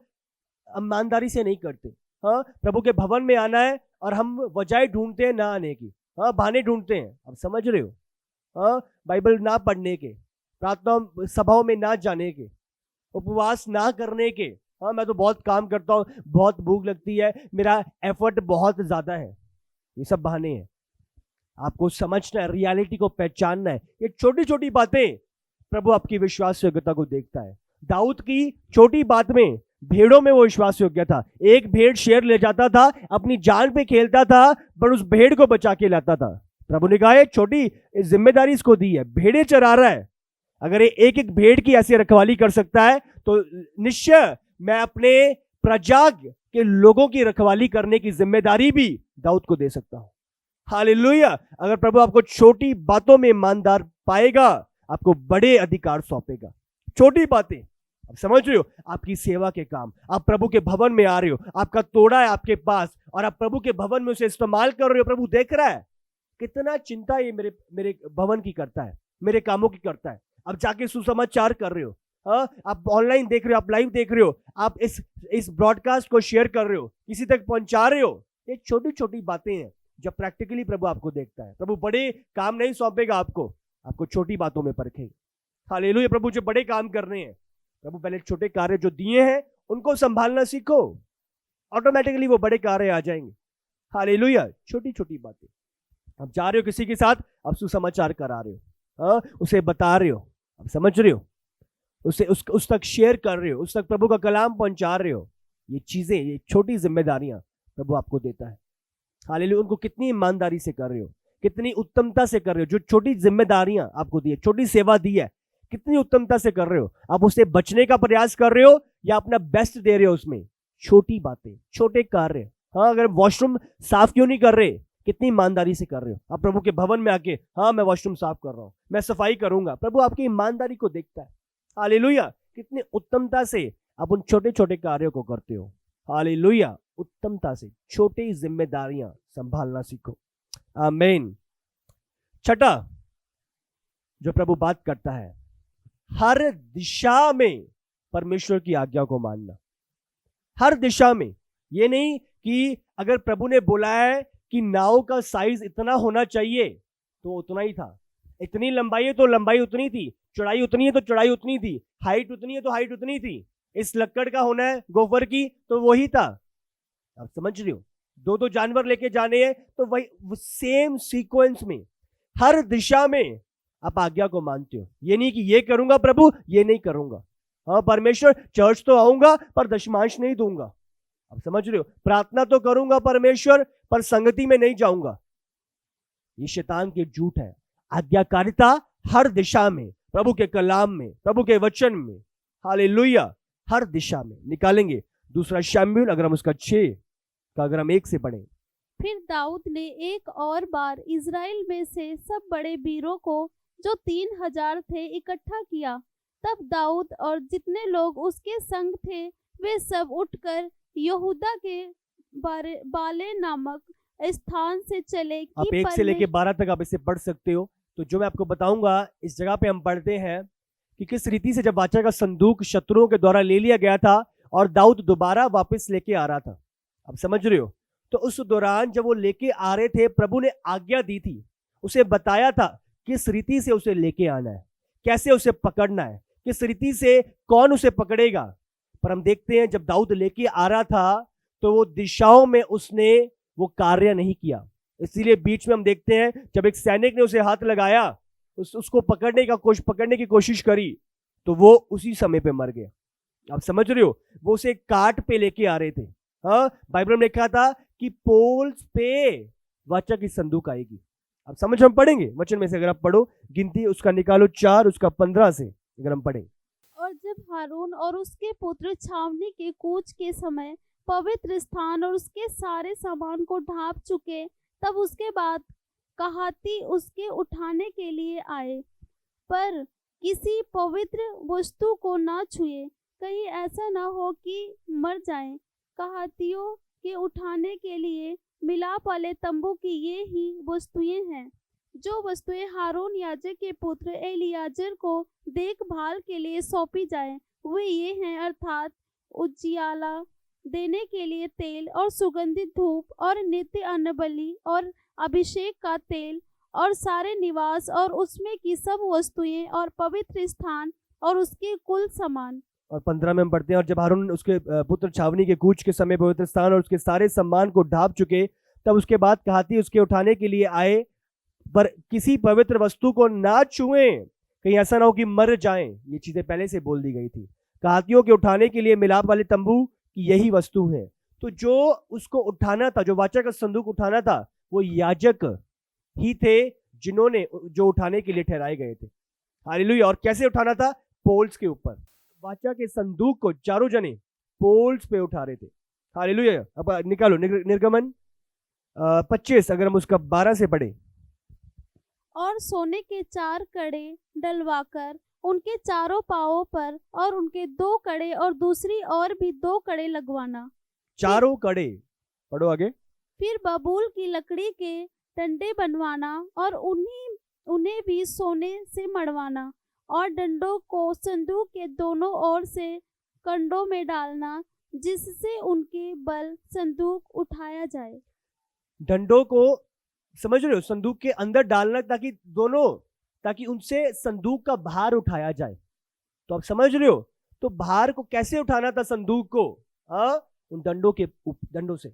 ईमानदारी से नहीं करते। हाँ, प्रभु के भवन में आना है और हम वजह ढूंढते हैं ना आने की, हाँ, बहाने ढूंढते हैं। आप समझ रहे हो, हाँ, बाइबल ना पढ़ने के, प्रार्थना सभाओं में ना जाने के, उपवास ना करने के, हाँ, मैं तो बहुत काम करता हूँ, बहुत भूख लगती है, मेरा एफर्ट बहुत ज्यादा है, ये सब बहाने हैं। आपको समझना है, रियलिटी को पहचानना है। ये छोटी छोटी बातें प्रभु आपकी विश्वास योग्यता को देखता है। दाऊद की छोटी बात में, भेड़ों में वो विश्वास योग्य था। एक भेड़ शेर ले जाता था, अपनी जान पे खेलता था, पर उस भेड़ को बचा के लाता था। प्रभु ने कहा छोटी जिम्मेदारी इसको दी है, भेड़े चरा रहा है, अगर एक एक भेड़ की ऐसी रखवाली कर सकता है तो निश्चय मैं अपने प्रजा के लोगों की रखवाली करने की जिम्मेदारी भी दाऊद को दे सकता हूं। हालेलुया। अगर प्रभु आपको छोटी बातों में ईमानदार पाएगा, आपको बड़े अधिकार सौंपेगा। छोटी बातें, आप समझ रहे हो, आपकी सेवा के काम, आप प्रभु के भवन में आ रहे हो, आपका तोड़ा है आपके पास और आप प्रभु के भवन में उसे इस्तेमाल कर रहे हो। प्रभु देख रहा है कितना चिंता ये मेरे भवन की करता है, मेरे कामों की करता है। आप जाके सुसमाचार कर रहे हो, हाँ, आप ऑनलाइन देख रहे हो, आप लाइव देख रहे हो, आप इस ब्रॉडकास्ट को शेयर कर रहे हो, किसी तक पहुंचा रहे हो। ये छोटी छोटी बातें हैं जब प्रैक्टिकली प्रभु आपको देखता है। प्रभु बड़े काम नहीं सौंपेगा आपको छोटी बातों में परखेगा। हालेलुया। प्रभु जो बड़े काम कर रहे हैं, प्रभु पहले छोटे कार्य जो दिए हैं उनको संभालना सीखो, ऑटोमेटिकली वो बड़े कार्य आ जाएंगे। हालेलुया। छोटी छोटी बातें, आप जा रहे हो किसी के साथ, आप सुसमाचार करा रहे हो, हाँ, उसे बता रहे हो, आप समझ रहे हो, उसे उस तक शेयर कर रहे हो, उस तक प्रभु का कलाम पहुंचा रहे हो। ये चीजें, ये छोटी जिम्मेदारियां प्रभु आपको देता है। हालेलुया। उनको कितनी ईमानदारी से कर रहे हो, कितनी उत्तमता से कर रहे हो। जो छोटी जिम्मेदारियां आपको दी है, छोटी सेवा दी है, कितनी उत्तमता से कर रहे हो। आप उससे बचने का प्रयास कर रहे हो या अपना बेस्ट दे रहे हो उसमें। छोटी बातें, छोटे कार्य, हाँ, अगर वॉशरूम साफ क्यों नहीं कर रहे, कितनी ईमानदारी से कर रहे हो। आप प्रभु के भवन में आके, हाँ, मैं वॉशरूम साफ कर रहा हूं, मैं सफाई करूंगा, प्रभु आपकी ईमानदारी को देखता है। हालेलुया। कितनी उत्तमता से आप उन छोटे छोटे कार्यों को करते हो। हालेलुया। उत्तमता से छोटी जिम्मेदारियां संभालना सीखो। आमीन। छठा जो प्रभु बात करता है, हर दिशा में परमेश्वर की आज्ञा को मानना। हर दिशा में, ये नहीं कि अगर प्रभु ने बोला है कि नाव का साइज इतना होना चाहिए तो उतना ही था, इतनी लंबाई है तो लंबाई उतनी थी, चौड़ाई उतनी है तो चौड़ाई उतनी थी, हाइट उतनी है तो हाइट उतनी थी, इस लक्कड़ का होना है गोफर की तो वही था। आप समझ रहे हो? दो जानवर लेके जाने हैं तो वही सेम सीक्वेंस में हर दिशा में आप आज्ञा को मानते हो। ये नहीं कि ये करूंगा प्रभु, ये नहीं करूंगा। हाँ परमेश्वर, चर्च तो आऊंगा पर दशमांश नहीं दूंगा। आप समझ रहे हो? प्रार्थना तो करूंगा परमेश्वर, पर संगति में नहीं जाऊंगा। ये शैतान के झूठ है। आज्ञाकारिता हर दिशा में, प्रभु के कलाम में, प्रभु के वचन में, हालेलुया, हर दिशा में निकालेंगे। दूसरा शमूएल, अगर हम उसका 6 का अगर हम 1 से पढ़ें। फिर दाऊद ने एक और बार इज़राइल में से सब बड़े वीरों को, जो 3000 थे, इकट्ठा किया। तब दाऊद और जितने लोग उसके संग थे वे सब उठकर यहूदा के बाले नामक स्थान से चले कि आप 1 से लेके 12 तक आप इसे पढ़ सकते हो। तो जो मैं आपको बताऊंगा, इस जगह पे हम पढ़ते हैं कि किस रीति से जब वाचा का संदूक शत्रुओं के द्वारा ले लिया गया था और दाऊद दोबारा वापस लेके आ रहा था। आप समझ रहे हो? तो उस दौरान जब वो लेके आ रहे थे, प्रभु ने आज्ञा दी थी, उसे बताया था किस रीति से उसे लेके आना है, कैसे उसे पकड़ना है, किस रीति से कौन उसे पकड़ेगा। पर हम देखते हैं जब दाऊद लेके आ रहा था तो वो दिशाओं में उसने वो कार्य नहीं किया। इसीलिए बीच में हम देखते हैं जब एक सैनिक ने उसे हाथ लगाया, उसको पकड़ने की कोशिश करी तो वो उसी समय पे मर गया। आप समझ रहे हो? वो उसे काट पे लेके आ रहे थे। हाँ, बाइबल में लिखा था कि पोल्स पे वाचा की संदूक आएगी। आप समझ, हम पढ़ेंगे वचन में से, अगर आप पढ़ो, गिनती उसका निकालो 4 उसका 15 से अगर हम पढ़ें। और जब हारून और उसके पुत्र छावनी के कूच के समय पवित्र स्थान और उसके सारे सामान को ढांप चुके, तब उसके बाद कहाती उसके उठाने के लिए आए, पर किसी पवित्र वस्तु को ना छुए, कहीं ऐसा ना हो कि मर जाएं। कहातियों के उठाने के लिए मिलाप वाले तंबू की ये ही वस्तुएं हैं। जो वस्तुएं हारून याजक के पुत्र एलियाजर को देखभाल के लिए सौंपी जाए वे ये हैं, अर्थात उजियाला देने के लिए तेल और सुगंधित धूप और नित्य अन्नबलि और अभिषेक का तेल और सारे निवास और उसमें की सब वस्तुएं और पवित्र स्थान और उसके कुल सामान। और 15 में हम पढ़ते हैं, और जब हारून उसके पुत्र छावनी के कूच के समय पवित्र स्थान और उसके सारे सम्मान को ढांप चुके, तब उसके बाद कहाती उसके उठाने के लिए आए, पर किसी पवित्र वस्तु को ना छुएं, कहीं ऐसा ना हो कि मर जाएं। ये चीजें पहले से बोल दी गई थी। कहातियों के उठाने के लिए मिलाप वाले तंबू की यही वस्तु है। तो जो उसको उठाना था, जो वाचा का संदूक उठाना था, वो याजक ही थे जिन्होंने जो उठाने के लिए ठहराए गए थे। हालेलुया। और कैसे उठाना था? पोल्स के ऊपर। वाचा के संदूक को चारों जने पोल्स पे उठा रहे थे। हालेलुया। अब निकालो निर्गमन 25 अगर हम उसका 12 से पढ़े। और सोने के 4 कड़े डलवाकर उनके चारों पांवों पर और उनके 2 कड़े और दूसरी और भी 2 कड़े लगवाना। चारों कड़े, पढ़ो आगे। फिर बबूल की लकड़ी के डंडे बनवाना और उन्हें भी सोने से मढ़वाना और डंडों को संदूक के दोनों ओर से कंडों में डालना, जिससे उनके बल संदूक उठाया जाए। डंडों को समझ रहे हो? संदूक के अंदर डालना ताकि उनसे संदूक का भार उठाया जाए। तो आप समझ रहे हो? तो भार को कैसे उठाना था संदूक को? उन डंडों से।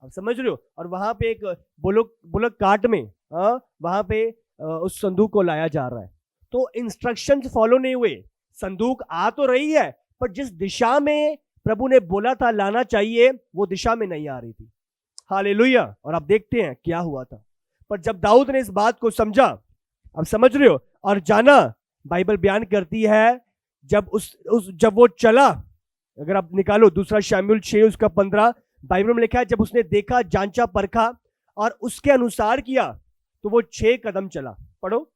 आप समझ रहे हो? और वहां पे एक बुलक काट में वहां पे उस संदूक को लाया जा रहा है। तो इंस्ट्रक्शंस फॉलो नहीं हुए। संदूक आ तो रही है, पर जिस दिशा में प्रभु ने बोला था लाना चाहिए वो दिशा में नहीं आ रही थी। हालेलुया। और आप देखते हैं क्या हुआ था। पर जब दाऊद ने इस बात को समझा, आप समझ रहे हो, और जाना, बाइबल बयान करती है जब जब वो चला, अगर आप निकालो दूसरा शमूएल 6 उसका 15, बाइबल में लिखा है जब उसने देखा, जांचा, परखा और उसके अनुसार किया तो वो 6 कदम चला। पढ़ो।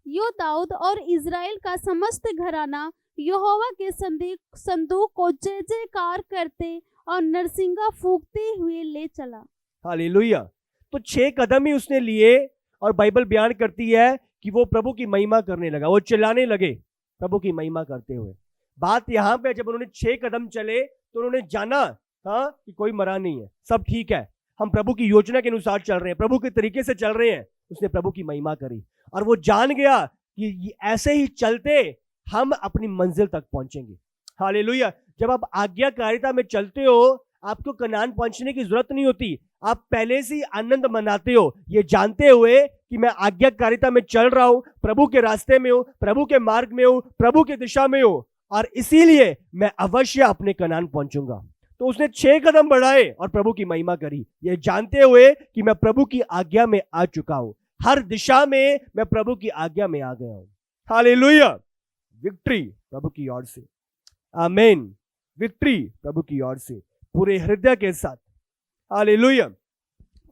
यो दाऊद और इज़राइल का समस्त घराना यहोवा के संदूक को जय जयकार करते और नरसिंगा फूंकते हुए ले चला। हालेलुया। तो 6 कदम ही उसने लिए और बाइबल बयान करती है कि वो प्रभु की महिमा करने लगा, वो चिल्लाने लगे प्रभु की महिमा करते हुए। बात यहां पे जब उन्होंने 6 कदम चले तो उन्होंने जाना कि कोई मरा नहीं है, सब ठीक है, हम प्रभु की योजना के अनुसार चल रहे हैं, प्रभु के तरीके से चल रहे हैं। उसने प्रभु की महिमा करी और वो जान गया कि ऐसे ही चलते हम अपनी मंजिल तक पहुंचेंगे। हालेलुया। जब आप आज्ञाकारिता में चलते हो आपको कनान पहुंचने की जरूरत नहीं होती, आप पहले से ही आनंद मनाते हो, ये जानते हुए कि मैं आज्ञाकारिता में चल रहा हूं, प्रभु के रास्ते में हूं, प्रभु के मार्ग में हूं, प्रभु की दिशा में हूं और इसीलिए मैं अवश्य अपने कनान पहुंचूंगा। तो उसने 6 कदम बढ़ाए और प्रभु की महिमा करी, ये जानते हुए कि मैं प्रभु की आज्ञा में आ चुका हूं, हर दिशा में मैं प्रभु की आज्ञा में आ गया हूं। हालेलुया। विक्ट्री प्रभु की ओर से, आमीन। विक्ट्री प्रभु की ओर से, पूरे हृदय के साथ। हालेलुया।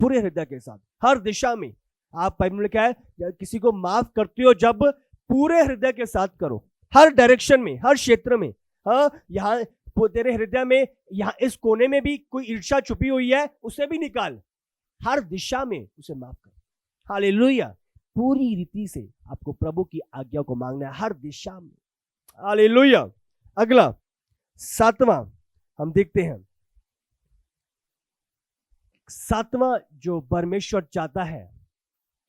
पूरे हृदय के साथ, हर दिशा में। आप बाइबल में लिखा है किसी को माफ करते हो जब पूरे हृदय के साथ करो, हर डायरेक्शन में, हर क्षेत्र में। यहाँ तेरे हृदय में, यहाँ इस कोने में भी कोई ईर्ष्या छुपी हुई है, उसे भी निकाल, हर दिशा में उसे माफ कर। हालेलुया। पूरी रीति से आपको प्रभु की आज्ञा को मांगना है, हर दिशा में। हालेलुया। अगला 7वां हम देखते हैं, 7वां जो परमेश्वर चाहता है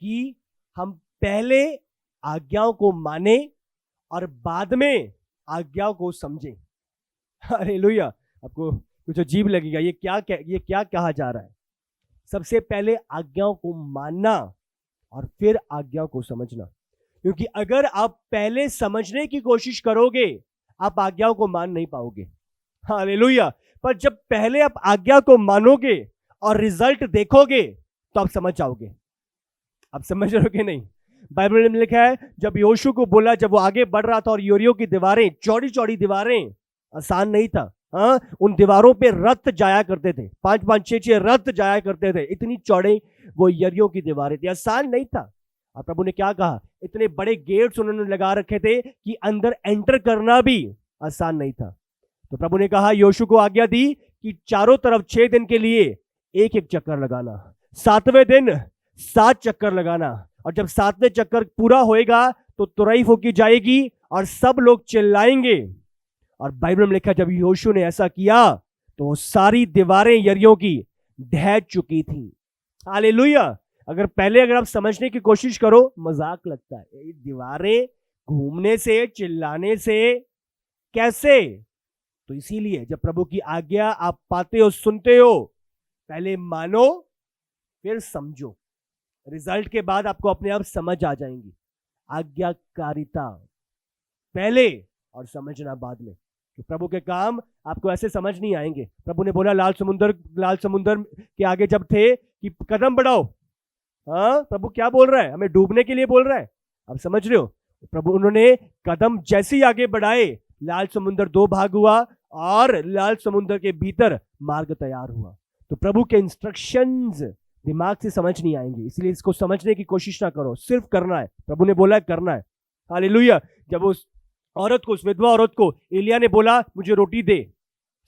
कि हम पहले आज्ञाओं को माने और बाद में आज्ञाओं को समझें। हालेलुया। आपको कुछ अजीब लगेगा, ये क्या कहा जा रहा है? सबसे पहले आज्ञाओं को मानना और फिर आज्ञाओं को समझना, क्योंकि अगर आप पहले समझने की कोशिश करोगे आप आज्ञाओं को मान नहीं पाओगे। हालेलुया। पर जब पहले आप आज्ञा को मानोगे और रिजल्ट देखोगे तो आप समझ जाओगे। आप समझ रहे हो कि नहीं? बाइबल में लिखा है जब यहोशू को बोला, जब वो आगे बढ़ रहा था और यरीहो की दीवारें, चौड़ी चौड़ी दीवारें, आसान नहीं था। उन दीवारों पे रथ जाया करते थे, 5-5 6-6 रथ जाया करते थे, इतनी चौड़े वो यरीहो की दीवारें थी, आसान नहीं था। और प्रभु ने क्या कहा, इतने बड़े गेट्स उन्होंने लगा रखे थे कि अंदर एंटर करना भी आसान नहीं था। तो प्रभु ने कहा, यहोशू को आज्ञा दी कि चारों तरफ 6 दिन के लिए एक एक चक्कर लगाना, 7वें दिन 7 चक्कर लगाना, और जब 7वें चक्कर पूरा होएगा तो तुरई फूंकी जाएगी और सब लोग चिल्लाएंगे। और बाइबल में लिखा जब यहोशू ने ऐसा किया तो वो सारी दीवारें यरीहो की ढह चुकी थी। हालेलुया। अगर आप समझने की कोशिश करो, मजाक लगता है, ये दीवारें घूमने से, चिल्लाने से कैसे? तो इसीलिए जब प्रभु की आज्ञा आप पाते हो, सुनते हो, पहले मानो फिर समझो, रिजल्ट के बाद आपको अपने आप समझ आ जाएंगी। आज्ञाकारिता पहले और समझना बाद में। तो प्रभु के काम आपको ऐसे समझ नहीं आएंगे। प्रभु ने बोला लाल समुंदर के आगे जब थे कि कदम बढ़ाओ, प्रभु क्या बोल रहा है? हमें डूबने के लिए बोल रहा है। आप समझ रहे हो? प्रभु उन्होंने कदम जैसे ही आगे बढ़ाए, लाल समुंदर 2 भाग हुआ और लाल समुंदर के भीतर मार्ग तैयार हुआ। तो प्रभु के इंस्ट्रक्शंस दिमाग से समझ नहीं आएंगे, इसलिए इसको समझने की कोशिश ना करो, सिर्फ करना है। प्रभु ने बोला करना है। हालेलुया। जब उस औरत को, उस विधवा औरत को एलिया ने बोला मुझे रोटी दे,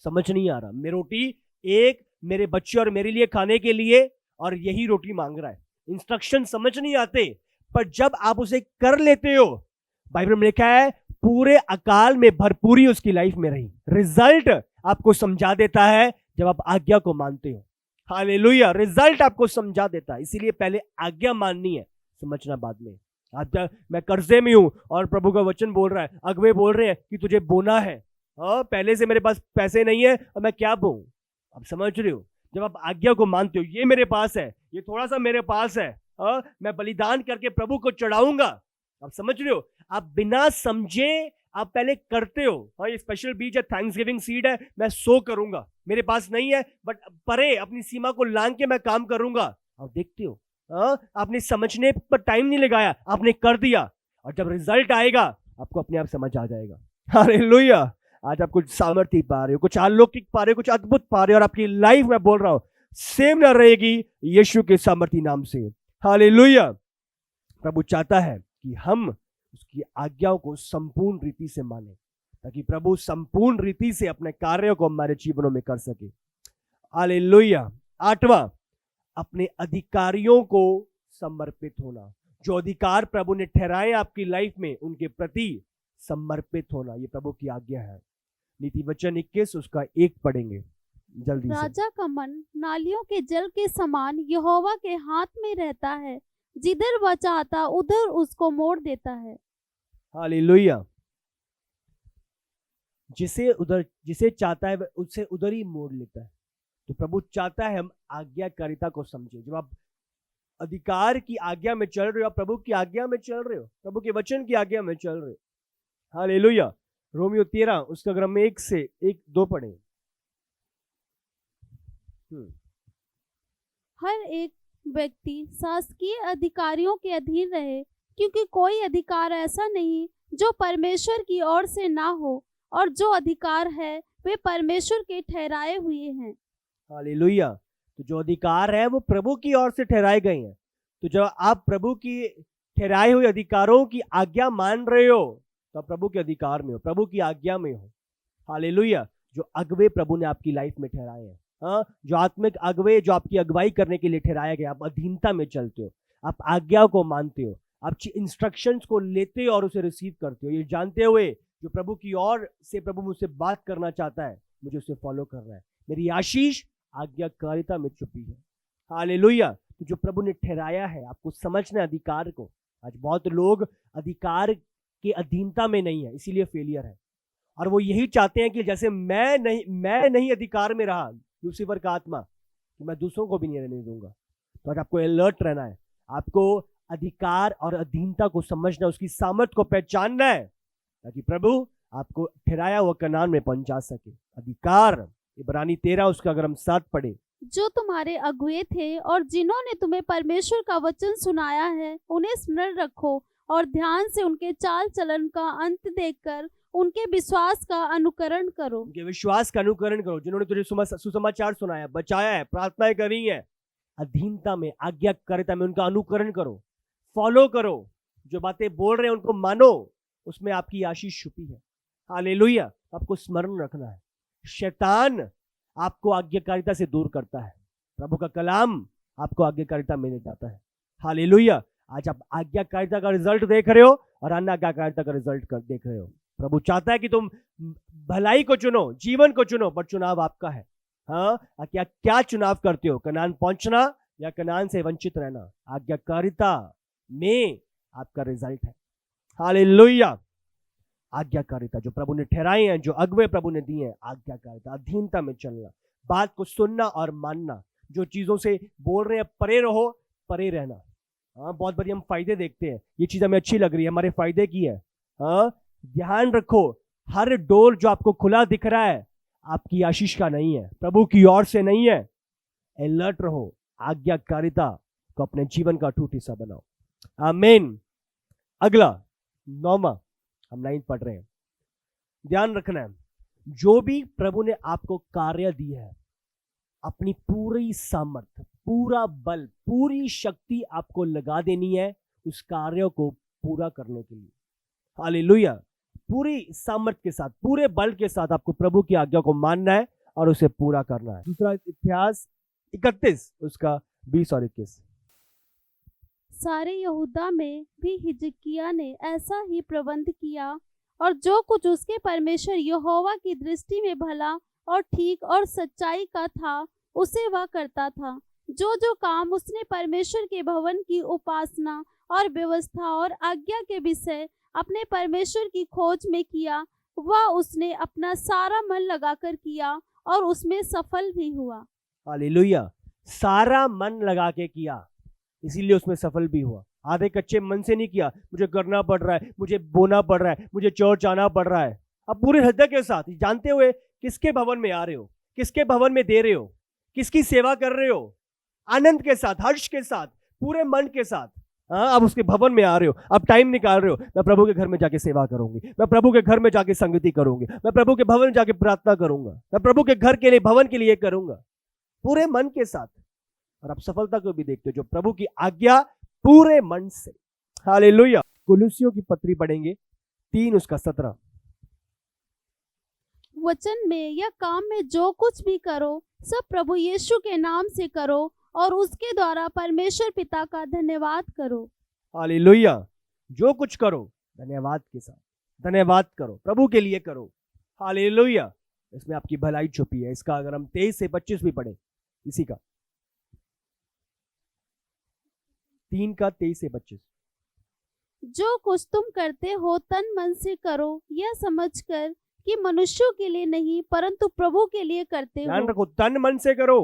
समझ नहीं आ रहा, मैं रोटी एक मेरे बच्चे और मेरे लिए खाने के लिए, और यही रोटी मांग रहा है। इंस्ट्रक्शन समझ नहीं आते, पर जब आप उसे कर लेते हो, बाइबल में लिखा है पूरे अकाल में भरपूरी उसकी लाइफ में रही। रिजल्ट आपको समझा देता है जब आप आज्ञा को मानते हो। हालेलुया। रिजल्ट आपको समझा देता है, इसीलिए पहले आज्ञा माननी है, समझना बाद में। मैं कर्जे में हूं और प्रभु का वचन बोल रहा है, अगुवे बोल रहे हैं कि तुझे बोना है, पहले से मेरे पास पैसे नहीं है और मैं क्या बोऊं? आप समझ रहे हो? जब आप आज्ञा को मानते हो, ये मेरे पास है, ये थोड़ा सा मेरे पास है, मैं बलिदान करके प्रभु को चढ़ाऊंगा। आप समझ रहे हो? आप बिना समझे आप पहले करते हो। ये स्पेशल बीज है, थैंक्सगिविंग सीड है, मैं सो करूंगा, मेरे पास नहीं है बट परे अपनी सीमा को लांग के मैं काम करूंगा। आप देखते हो, आपने समझने पर टाइम नहीं लगाया, आपने कर दिया, और जब रिजल्ट आएगा आपको अपने आप समझ आ जाएगा। हालेलुया। आज आप कुछ सामर्थ्य पा रहे हो, कुछ अलौकिक पा रहे हो, कुछ अद्भुत पा रहे हो, और आपकी लाइफ में बोल रहा हूं सेम ना रहेगी यीशु के सामर्थ्य नाम से। हालेलुया। प्रभु चाहता है कि हम उसकी आज्ञाओं को संपूर्ण रीति से माने, ताकि प्रभु संपूर्ण रीति से अपने कार्यों को हमारे जीवनों में कर सके। हालेलुया। 8वां, अपने अधिकारियों को समर्पित होना। जो अधिकार प्रभु ने ठहराए आपकी लाइफ में, उनके प्रति समर्पित होना, ये प्रभु की आज्ञा है। नीति वचन 21 उसका 1 पढ़ेंगे जल्दी से। राजा का मन नालियों के जल के समान यहोवा के हाथ में रहता है, जिधर वह चाहता उधर उसको मोड़ देता है। हालेलुया। जिसे चाहता है वह उससे उधर ही मोड़ लेता है। तो प्रभु चाहता है हम आज्ञाकारिता को समझे। जब आप अधिकार की आज्ञा में चल रहे हो, आप प्रभु की आज्ञा में चल रहे हो, प्रभु के वचन की आज्ञा में चल रहे हो। हालेलुया। रोमियो 13 उसका क्रम में 1 से 1-2 पढ़े। हर एक व्यक्ति शासकीय अधिकारियों के अधीन रहे, क्योंकि कोई अधिकार ऐसा नहीं जो परमेश्वर की ओर से ना हो, और जो अधिकार है वे परमेश्वर के ठहराए हुए हैं। हालेलुया। तो जो अधिकार है वो प्रभु की ओर से ठहराए गए हैं। तो जब आप प्रभु की ठहराए हुए अधिकारों की आज्ञा मान रहे हो, तो आप प्रभु के अधिकार में हो, प्रभु की आज्ञा में हो। हालेलुया। जो अगवे प्रभु ने आपकी लाइफ में ठहराए हैं, हाँ, जो आत्मिक अगवे जो आपकी अगुवाई करने के लिए ठहराया गया, आप अधीनता में चलते हो, आप आज्ञा को मानते हो, आप इंस्ट्रक्शंस को लेते हो और उसे रिसीव करते हो, ये जानते हुए जो प्रभु की ओर से प्रभु मुझसे बात करना चाहता है, मुझे उसे फॉलो करना है। मेरी आशीष आज्ञाकारिता में छुपी है। हालेलुया। तो जो प्रभु ने ठहराया है, आपको समझना है अधिकार को। आज बहुत लोग अधिकार के अधीनता में नहीं है, इसीलिए फेलियर है। और वो यही चाहते हैं कि जैसे मैं नहीं अधिकार में रहा, लूसीफर का आत्मा, कि मैं दूसरों को भी नहीं रहने दूंगा। तो आज आपको अलर्ट रहना है, आपको अधिकार और अधीनता को समझना, उसकी सामर्थ को पहचानना है, ताकि प्रभु आपको ठहराया हुआ कनान में पहुंचा सके। अधिकार, इब्रानी 13 उसका अगर हम 7 पढ़े। जो तुम्हारे अगुए थे और जिन्होंने तुम्हें परमेश्वर का वचन सुनाया है, उन्हें स्मरण रखो और ध्यान से उनके चाल चलन का अंत देखकर उनके विश्वास का अनुकरण करो। उनके विश्वास का अनुकरण करो, जिन्होंने तुझे सुसमाचार सुनाया, बचाया है, प्रार्थनाएं करी है। अधीनता में, आज्ञाकारिता में उनका अनुकरण करो, फॉलो करो, जो बातें बोल रहे हैं उनको मानो, उसमें आपकी आशीष छुपी है। हालेलुया। आपको स्मरण रखना है, शैतान आपको आज्ञाकारिता से दूर करता है, प्रभु का कलाम आपको आज्ञाकारिता में ले जाता है। हालेलुया। आज आप आज्ञाकारिता का रिजल्ट देख रहे हो और अनाज्ञाकारिता का रिजल्ट देख रहे हो। प्रभु चाहता है कि तुम भलाई को चुनो, जीवन को चुनो, पर चुनाव आपका है। हाँ, क्या चुनाव करते हो? कनान पहुंचना या कनान से वंचित रहना? आज्ञाकारिता में आपका रिजल्ट है। हालेलुया। आज्ञाकारिता जो प्रभु ने ठहराए हैं, जो अगुवे प्रभु ने दिए हैं, आज्ञाकारिता, अधीनता में चलना, बात को सुनना और मानना, जो चीजों से बोल रहे हैं परे रहो, परे रहना। हाँ, बहुत बड़ी हम फायदे देखते हैं, ये चीज हमें अच्छी लग रही है, हमारे फायदे की है। हाँ, ध्यान रखो, हर डोर जो आपको खुला दिख रहा है आपकी आशीष का नहीं है, प्रभु की ओर से नहीं है। अलर्ट रहो, आज्ञाकारिता को अपने जीवन का अटूट हिस्सा बनाओ। आमीन। अगला 9वां, हम 9 पढ़ रहे हैं। ध्यान रखना है, जो भी प्रभु ने आपको कार्य दी है, अपनी पूरी सामर्थ, पूरा बल, पूरी शक्ति आपको लगा देनी है उस कार्य को पूरा करने के लिए। हालेलुया। पूरी सामर्थ के साथ, पूरे बल के साथ आपको प्रभु की आज्ञा को मानना है और उसे पूरा करना है। दूसरा इतिहास 31 उसका 20 और 21। सारे यहूदा में भी हिजकिय्याह ने ऐसा ही प्रबंध किया, और जो कुछ उसके परमेश्वर यहोवा की दृष्टि में भला और ठीक और सच्चाई का था, उसे वह करता था। जो जो काम उसने परमेश्वर के भवन की उपासना और व्यवस्था और आज्ञा के विषय अपने परमेश्वर की खोज में किया, वह उसने अपना सारा मन लगाकर किया और उसमें सफल भी हुआ। हालेलुया। सारा मन लगा के किया, इसीलिए उसमें सफल भी हुआ। आधे कच्चे मन से नहीं किया, मुझे करना पड़ रहा है, मुझे बोना पड़ रहा है, मुझे चर्च आना पड़ रहा है। अब पूरे हृदय के साथ, जानते हुए किसके भवन में आ रहे हो, किसके भवन में दे रहे हो, किसकी सेवा कर रहे हो, आनंद के साथ, हर्ष के साथ, पूरे मन के साथ। हाँ, अब उसके भवन में आ रहे हो, अब टाइम निकाल रहे हो, मैं प्रभु के घर में जाके सेवा करूंगी, मैं प्रभु के घर में जाके संगति करूंगी, मैं प्रभु के भवन में जाके प्रार्थना करूंगा, मैं प्रभु के घर के लिए, भवन के लिए करूंगा, पूरे मन के साथ। और आप सफलता को भी देखते हो, जो प्रभु की आज्ञा पूरे मन से। हालेलुया। कुलुसियों की पत्री पढ़ेंगे 3 उसका 17। वचन में या काम में जो कुछ भी करो, सब प्रभु यीशु के नाम से करो और उसके द्वारा परमेश्वर पिता का धन्यवाद करो। हालेलुया। जो कुछ करो धन्यवाद के साथ, धन्यवाद करो, प्रभु के लिए करो। हालेलुया। इसमें आपकी भलाई छुपी है। इसका अगर हम 23 से 25 भी पढ़े, इसी का 3 का 23 से 25। जो कुछ तुम करते हो तन मन से करो, यह समझकर कि मनुष्यों के लिए नहीं परंतु प्रभु के लिए करते ध्यान हो। रखो, तन मन से करो,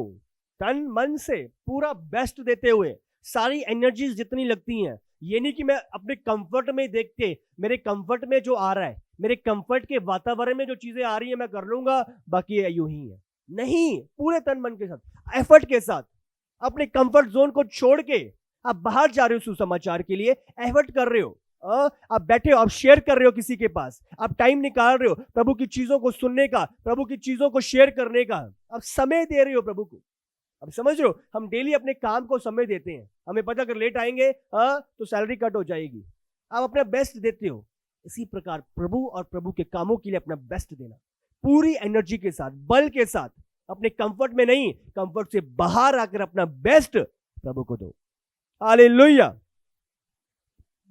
तन मन से पूरा बेस्ट देते हुए, सारी एनर्जीज जितनी लगती हैं। ये नहीं कि मैं अपने कंफर्ट में देख के, मेरे कंफर्ट में जो आ रहा है, मेरे कंफर्ट के वातावरण में जो चीजें आ रही है मैं कर लूंगा, बाकी यूं ही है। नहीं, पूरे तन मन के साथ, एफर्ट के साथ, अपने कंफर्ट जोन को छोड़ के आप बाहर जा रहे हो सुसमाचार के लिए, एफर्ट कर रहे हो। आप बैठे हो, आप शेयर कर रहे हो किसी के पास, आप टाइम निकाल रहे हो प्रभु की चीजों को सुनने का, प्रभु की चीजों को शेयर करने का, आप समय दे रहे हो प्रभु को। अब समझ रहे हो, हम डेली अपने काम को समय देते हैं, हमें पता अगर लेट आएंगे तो सैलरी कट हो जाएगी, आप अपना बेस्ट देते हो। इसी प्रकार प्रभु और प्रभु के कामों के लिए अपना बेस्ट देना, पूरी एनर्जी के साथ, बल के साथ, अपने कंफर्ट में नहीं, कंफर्ट से बाहर आकर अपना बेस्ट प्रभु को दो। हालेलुया।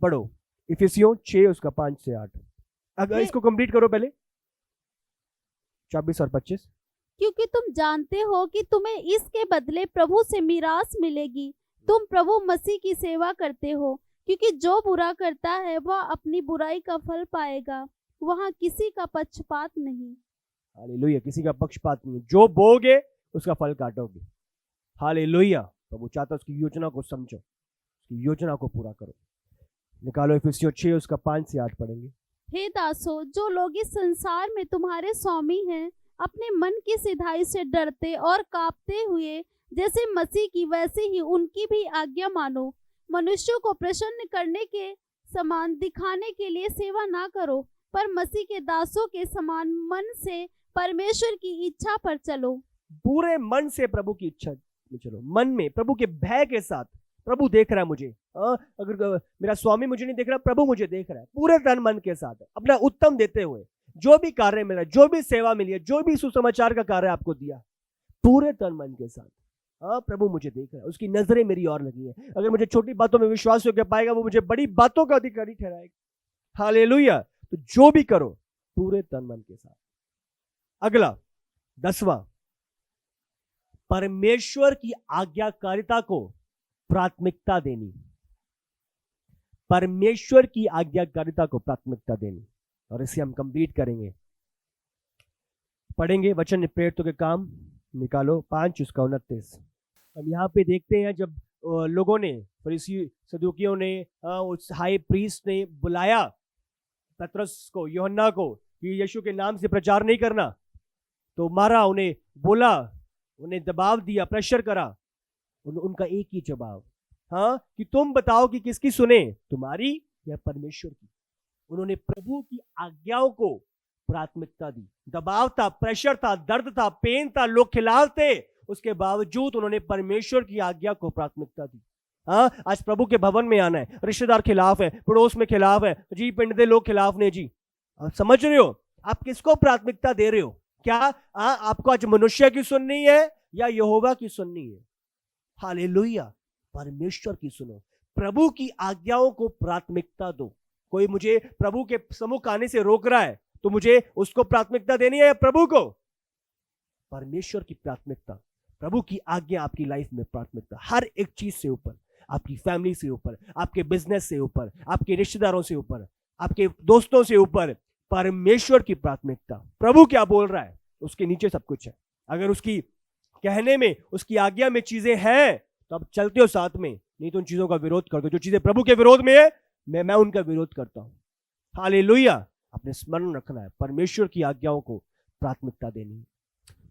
पढ़ो इफिसियों 6 उसका 5 से 8। अगर इसको कंप्लीट करो पहले, 24 और 25। क्योंकि तुम जानते हो कि तुम्हें इसके बदले प्रभु से मीरास मिलेगी। तुम प्रभु मसीह की सेवा करते हो, क्योंकि जो बुरा करता है वह अपनी बुराई का फल पाएगा। वहाँ किसी का पक्षपात नहीं। हालेलुया। किसी का पक्षपात नहीं, जो बोगे उसका फल काटोगे। हालेलुया। प्रभु चाहता है उसकी योजना को समझो, उसकी योजना को पूरा करो। निकालो इफिसियों 6 उसका 5 से 8 पढ़ेंगे। हे दासो, जो लोग इस संसार में तुम्हारे स्वामी हैं, अपने मन की सिधाई से डरते और कांपते हुए जैसे मसीह की वैसे ही उनकी भी आज्ञा मानो। मनुष्यों को प्रसन्न करने के समान दिखाने के लिए सेवा ना करो, पर मसीह के दासों के समान मन से परमेश्वर की इच्छा पर चलो। पूरे मन से प्रभु की इच्छा में चलो, मन में प्रभु के भय के साथ। प्रभु देख रहा है मुझे, अगर मेरा स्वामी मुझे नहीं देख रहा, प्रभु मुझे देख रहा है। पूरे तन मन के साथ अपना उत्तम देते हुए, जो भी कार्य मिला, जो भी सेवा मिली है, जो भी सुसमाचार का कार्य आपको दिया, पूरे तन मन के साथ, प्रभु मुझे देख रहा है, उसकी नजरें मेरी और लगी है। अगर मुझे छोटी बातों में विश्वास हो क्या पाएगा, वो मुझे बड़ी बातों का अधिकारी ठहराएगा। हालेलुया। तो जो भी करो पूरे तन मन के साथ। अगला 10वां, परमेश्वर की आज्ञाकारिता को प्राथमिकता देनी। परमेश्वर की आज्ञाकारिता को प्राथमिकता देनी, और इसे हम कंप्लीट करेंगे, पढ़ेंगे वचन प्रेरितों के काम। निकालो 5 उसका 29। हम यहाँ पे देखते हैं जब लोगों ने, फरीसी सदूकियों ने, उस हाई प्रीस्ट ने बुलाया पतरस को, यूहन्ना को कि यीशु के नाम से प्रचार नहीं करना, तो मारा, उन्हें बोला, उन्हें दबाव दिया, प्रेशर करा। उनका एक ही जवाब, कि तुम बताओ कि किसकी सुने, तुम्हारी या परमेश्वर की। उन्होंने प्रभु की आज्ञाओं को प्राथमिकता दी। दबाव था, प्रेशर था, दर्द था, पेन था, लोग खिलाफ थे, उसके बावजूद उन्होंने परमेश्वर की आज्ञा को प्राथमिकता दी। आज प्रभु के भवन में आना है, रिश्तेदार खिलाफ है, पड़ोस में खिलाफ है, जी पिंड दे लोग खिलाफ ने जी। आप समझ रहे हो, आप किसको प्राथमिकता दे रहे हो? क्या आपको आज मनुष्य की सुननी है या यहोवा की सुननी है? हालेलुया। परमेश्वर की सुनो, प्रभु की आज्ञाओं को प्राथमिकता दो। कोई मुझे प्रभु के सम्मुख आने से रोक रहा है, तो मुझे उसको प्राथमिकता देनी है या प्रभु को? परमेश्वर की प्राथमिकता, प्रभु की आज्ञा आपकी लाइफ में प्राथमिकता। हर एक चीज से ऊपर, आपकी फैमिली से ऊपर, आपके बिजनेस से ऊपर, आपके रिश्तेदारों से ऊपर, आपके दोस्तों से ऊपर, परमेश्वर की प्राथमिकता। प्रभु क्या बोल रहा है, उसके नीचे सब कुछ है। अगर उसकी कहने में, उसकी आज्ञा में चीजें हैं तो आप चलते हो साथ में, नहीं तो उन चीजों का विरोध कर दो। जो चीजें प्रभु के विरोध में है, मैं उनका विरोध करता हूं। हालेलुया। अपने स्मरण रखना है, परमेश्वर की आज्ञाओं को प्राथमिकता देनी।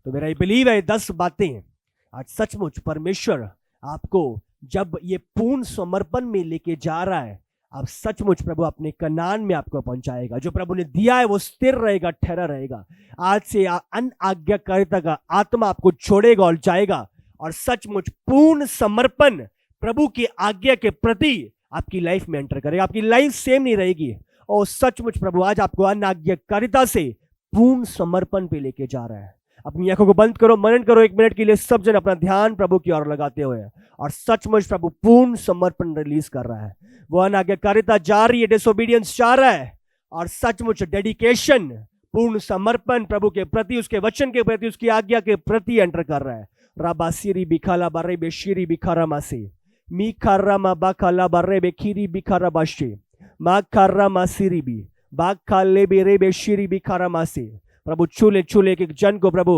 तो मेरा ये बिलीव है, 10 बातें आज सचमुच परमेश्वर आपको जब ये पूर्ण समर्पण में लेके जा रहा है, आप सचमुच प्रभु अपने कनान में आपको पहुंचाएगा। जो प्रभु ने दिया है वो स्थिर रहेगा, ठहरा रहेगा। आज से अनाज्ञाकारिता का आत्मा आपको छोड़ेगा और जाएगा, और सचमुच पूर्ण समर्पण प्रभु की आज्ञा के प्रति आपकी लाइफ में एंटर करेगा। आपकी लाइफ सेम नहीं रहेगी। और सचमुच प्रभु आज आपको अनाज्ञाकारिता से पूर्ण समर्पण पे लेके जा रहा है। अपनी आंखों को बंद करो, मनन करो 1 मिनट के लिए, सब जन अपना ध्यान प्रभु की ओर लगाते हुए, और सचमुच प्रभु पूर्ण समर्पण रिलीज कर रहा है। वो अनाज्ञाकारिता जा रही है, डिसोबीडियंस जा रहा है, और सचमुच डेडिकेशन, पूर्ण समर्पण प्रभु के प्रति, उसके वचन के प्रति, उसकी आज्ञा के प्रति एंटर कर रहा है। राबासिरी बिखाला बारे बेशीरी बिखारा मासी मी खारा मा बाखाला बारे बेखीरी बिखारा बाशी मा खारा मासीरी बी बाखाले बेरे बेशीरी बिखारा मासी। प्रभु छूले छूले एक जन को प्रभु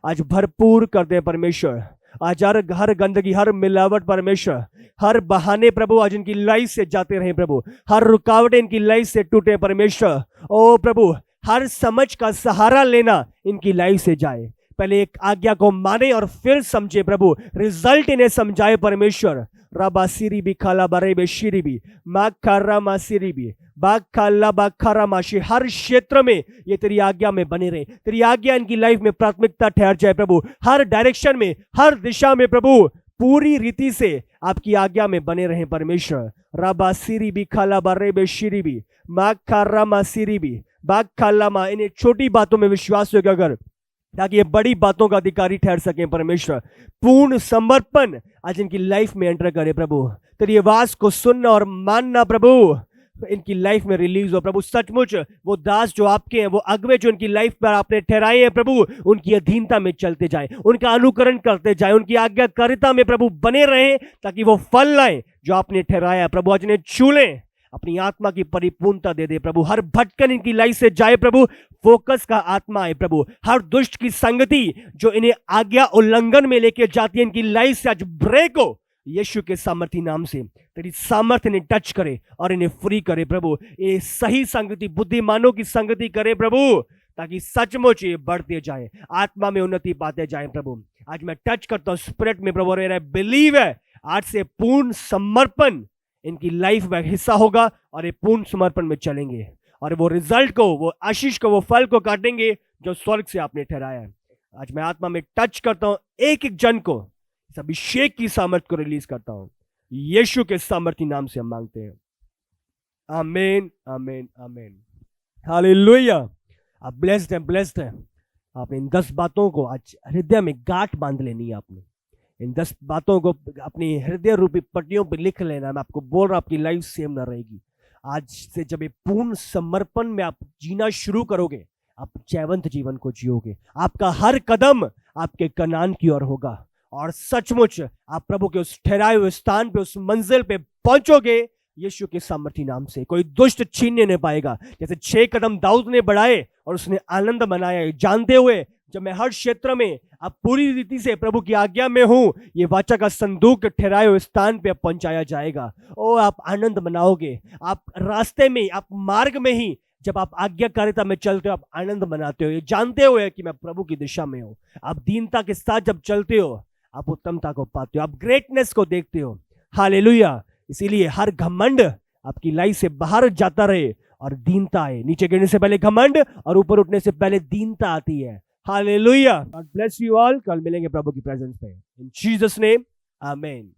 आज भरपूर कर दे परमेश्वर। आज हर गंदगी, हर मिलावट परमेश्वर, हर बहाने प्रभु आज इनकी लाइफ से जाते रहे प्रभु, हर रुकावटें इनकी लाइफ से टूटे परमेश्वर। ओ प्रभु, हर समझ का सहारा लेना इनकी लाइफ से जाए। पहले एक आज्ञा को माने और फिर समझे प्रभु, रिजल्ट इन्हें समझाए परमेश्वर। राबासिरी भी खाला बारे बेशीरी भी माखारा मासिरी भी बाखाला बाखारा माशी। हर क्षेत्र में ये तेरी आज्ञा में बने रहे, तेरी आज्ञा इनकी लाइफ में प्राथमिकता ठहर जाए प्रभु। हर डायरेक्शन में, हर दिशा में प्रभु पूरी रीति से आपकी आज्ञा में बने रहे परमेश्वर। राबासिरी भी खाला बारे बेशीरी भी माखारा मासिरी भी बाखाला मा। इन्हें छोटी बातों में विश्वास होगा अगर, ताकि ये बड़ी बातों का अधिकारी ठहर सके परमेश्वर। पूर्ण समर्पण आज इनकी लाइफ में एंटर करे प्रभु। तेरी आवाज को सुनना और मानना प्रभु इनकी लाइफ में रिलीज हो प्रभु। सचमुच वो दास जो आपके हैं, वो अगवे जो इनकी लाइफ पर आपने ठहराए हैं प्रभु, उनकी अधीनता में चलते जाएं, उनका अनुकरण करते जाएं, उनकी आज्ञाकारिता में प्रभु बने रहें, ताकि वो फल लाएं जो आपने ठहराया प्रभु। आज इन्हें छू लें, अपनी आत्मा की परिपूर्णता दे दे प्रभु। हर भटकन इनकी लाइफ से जाए प्रभु, फोकस का आत्मा है प्रभु। हर दुष्ट की संगति जो इन्हें आज्ञा उल्लंघन में लेके जाती है, इनकी लाइफ से आज ब्रेक हो यीशु के सामर्थी नाम से। तेरी सामर्थ्य इन्हें टच करे और इन्हें फ्री करे प्रभु। ये सही संगति, बुद्धिमानों की संगति करे प्रभु, ताकि सचमुच ये बढ़ते जाए, आत्मा में उन्नति पाते जाए प्रभु। आज मैं टच करता हूँ स्पिरिट में प्रभु, मेरा बिलीव है आज से पूर्ण समर्पण इनकी लाइफ में हिस्सा होगा, और ये पूर्ण समर्पण में चलेंगे, और वो रिजल्ट को, वो आशीष को, वो फल को काटेंगे जो स्वर्ग से आपने ठहराया है। आज मैं आत्मा में टच करता हूं, एक एक जन को इस अभिषेक की सामर्थ को रिलीज करता हूं। यीशु के सामर्थी नाम से हम मांगते हैं, आमीन आमीन आमीन, हालेलुया। आप ब्लेस्ड हैं, ब्लेस्ड हैं। आपने इन 10 बातों को आज हृदय में गांठ बांध लेनी है। आपने इन 10 बातों को अपनी हृदय रूपी पट्टियों पर लिख लेना। मैं आपको बोल रहा हूं, आपकी लाइफ सेम ना रहेगी। आज से जब ये पूर्ण समर्पण में आप जीना शुरू करोगे, आप जयवंत जीवन को जियोगे। आपका हर कदम आपके कनान की ओर होगा, और सचमुच आप प्रभु के उस ठहराए हुए स्थान पे, उस मंजिल पे पहुंचोगे यीशु के सामर्थी नाम से। कोई दुष्ट छीनने नहीं पाएगा। जैसे 6 कदम दाऊद ने बढ़ाए और उसने आनंद मनाया, जानते हुए जब मैं हर क्षेत्र में अब पूरी रीति से प्रभु की आज्ञा में हूं, ये वाचा का संदूक ठहराए हुए स्थान पे पहुंचाया जाएगा। ओ आप आनंद मनाओगे। आप रास्ते में, आप मार्ग में ही जब आप आज्ञाकारिता में चलते हो, आप आनंद मनाते हो, ये जानते हुए कि मैं प्रभु की दिशा में हूं। आप दीनता के साथ जब चलते हो, आप उत्तमता को पाते हो, आप ग्रेटनेस को देखते हो। हालेलुया। इसीलिए हर घमंड आपकी लाइफ से बाहर जाता रहे और दीनता आए। नीचे गिरने से पहले घमंड और ऊपर उठने से पहले दीनता आती है। Hallelujah. God bless you all. कल मिलेंगे प्रभु की प्रेजेंस पे। इन जीसस नेम, आमीन।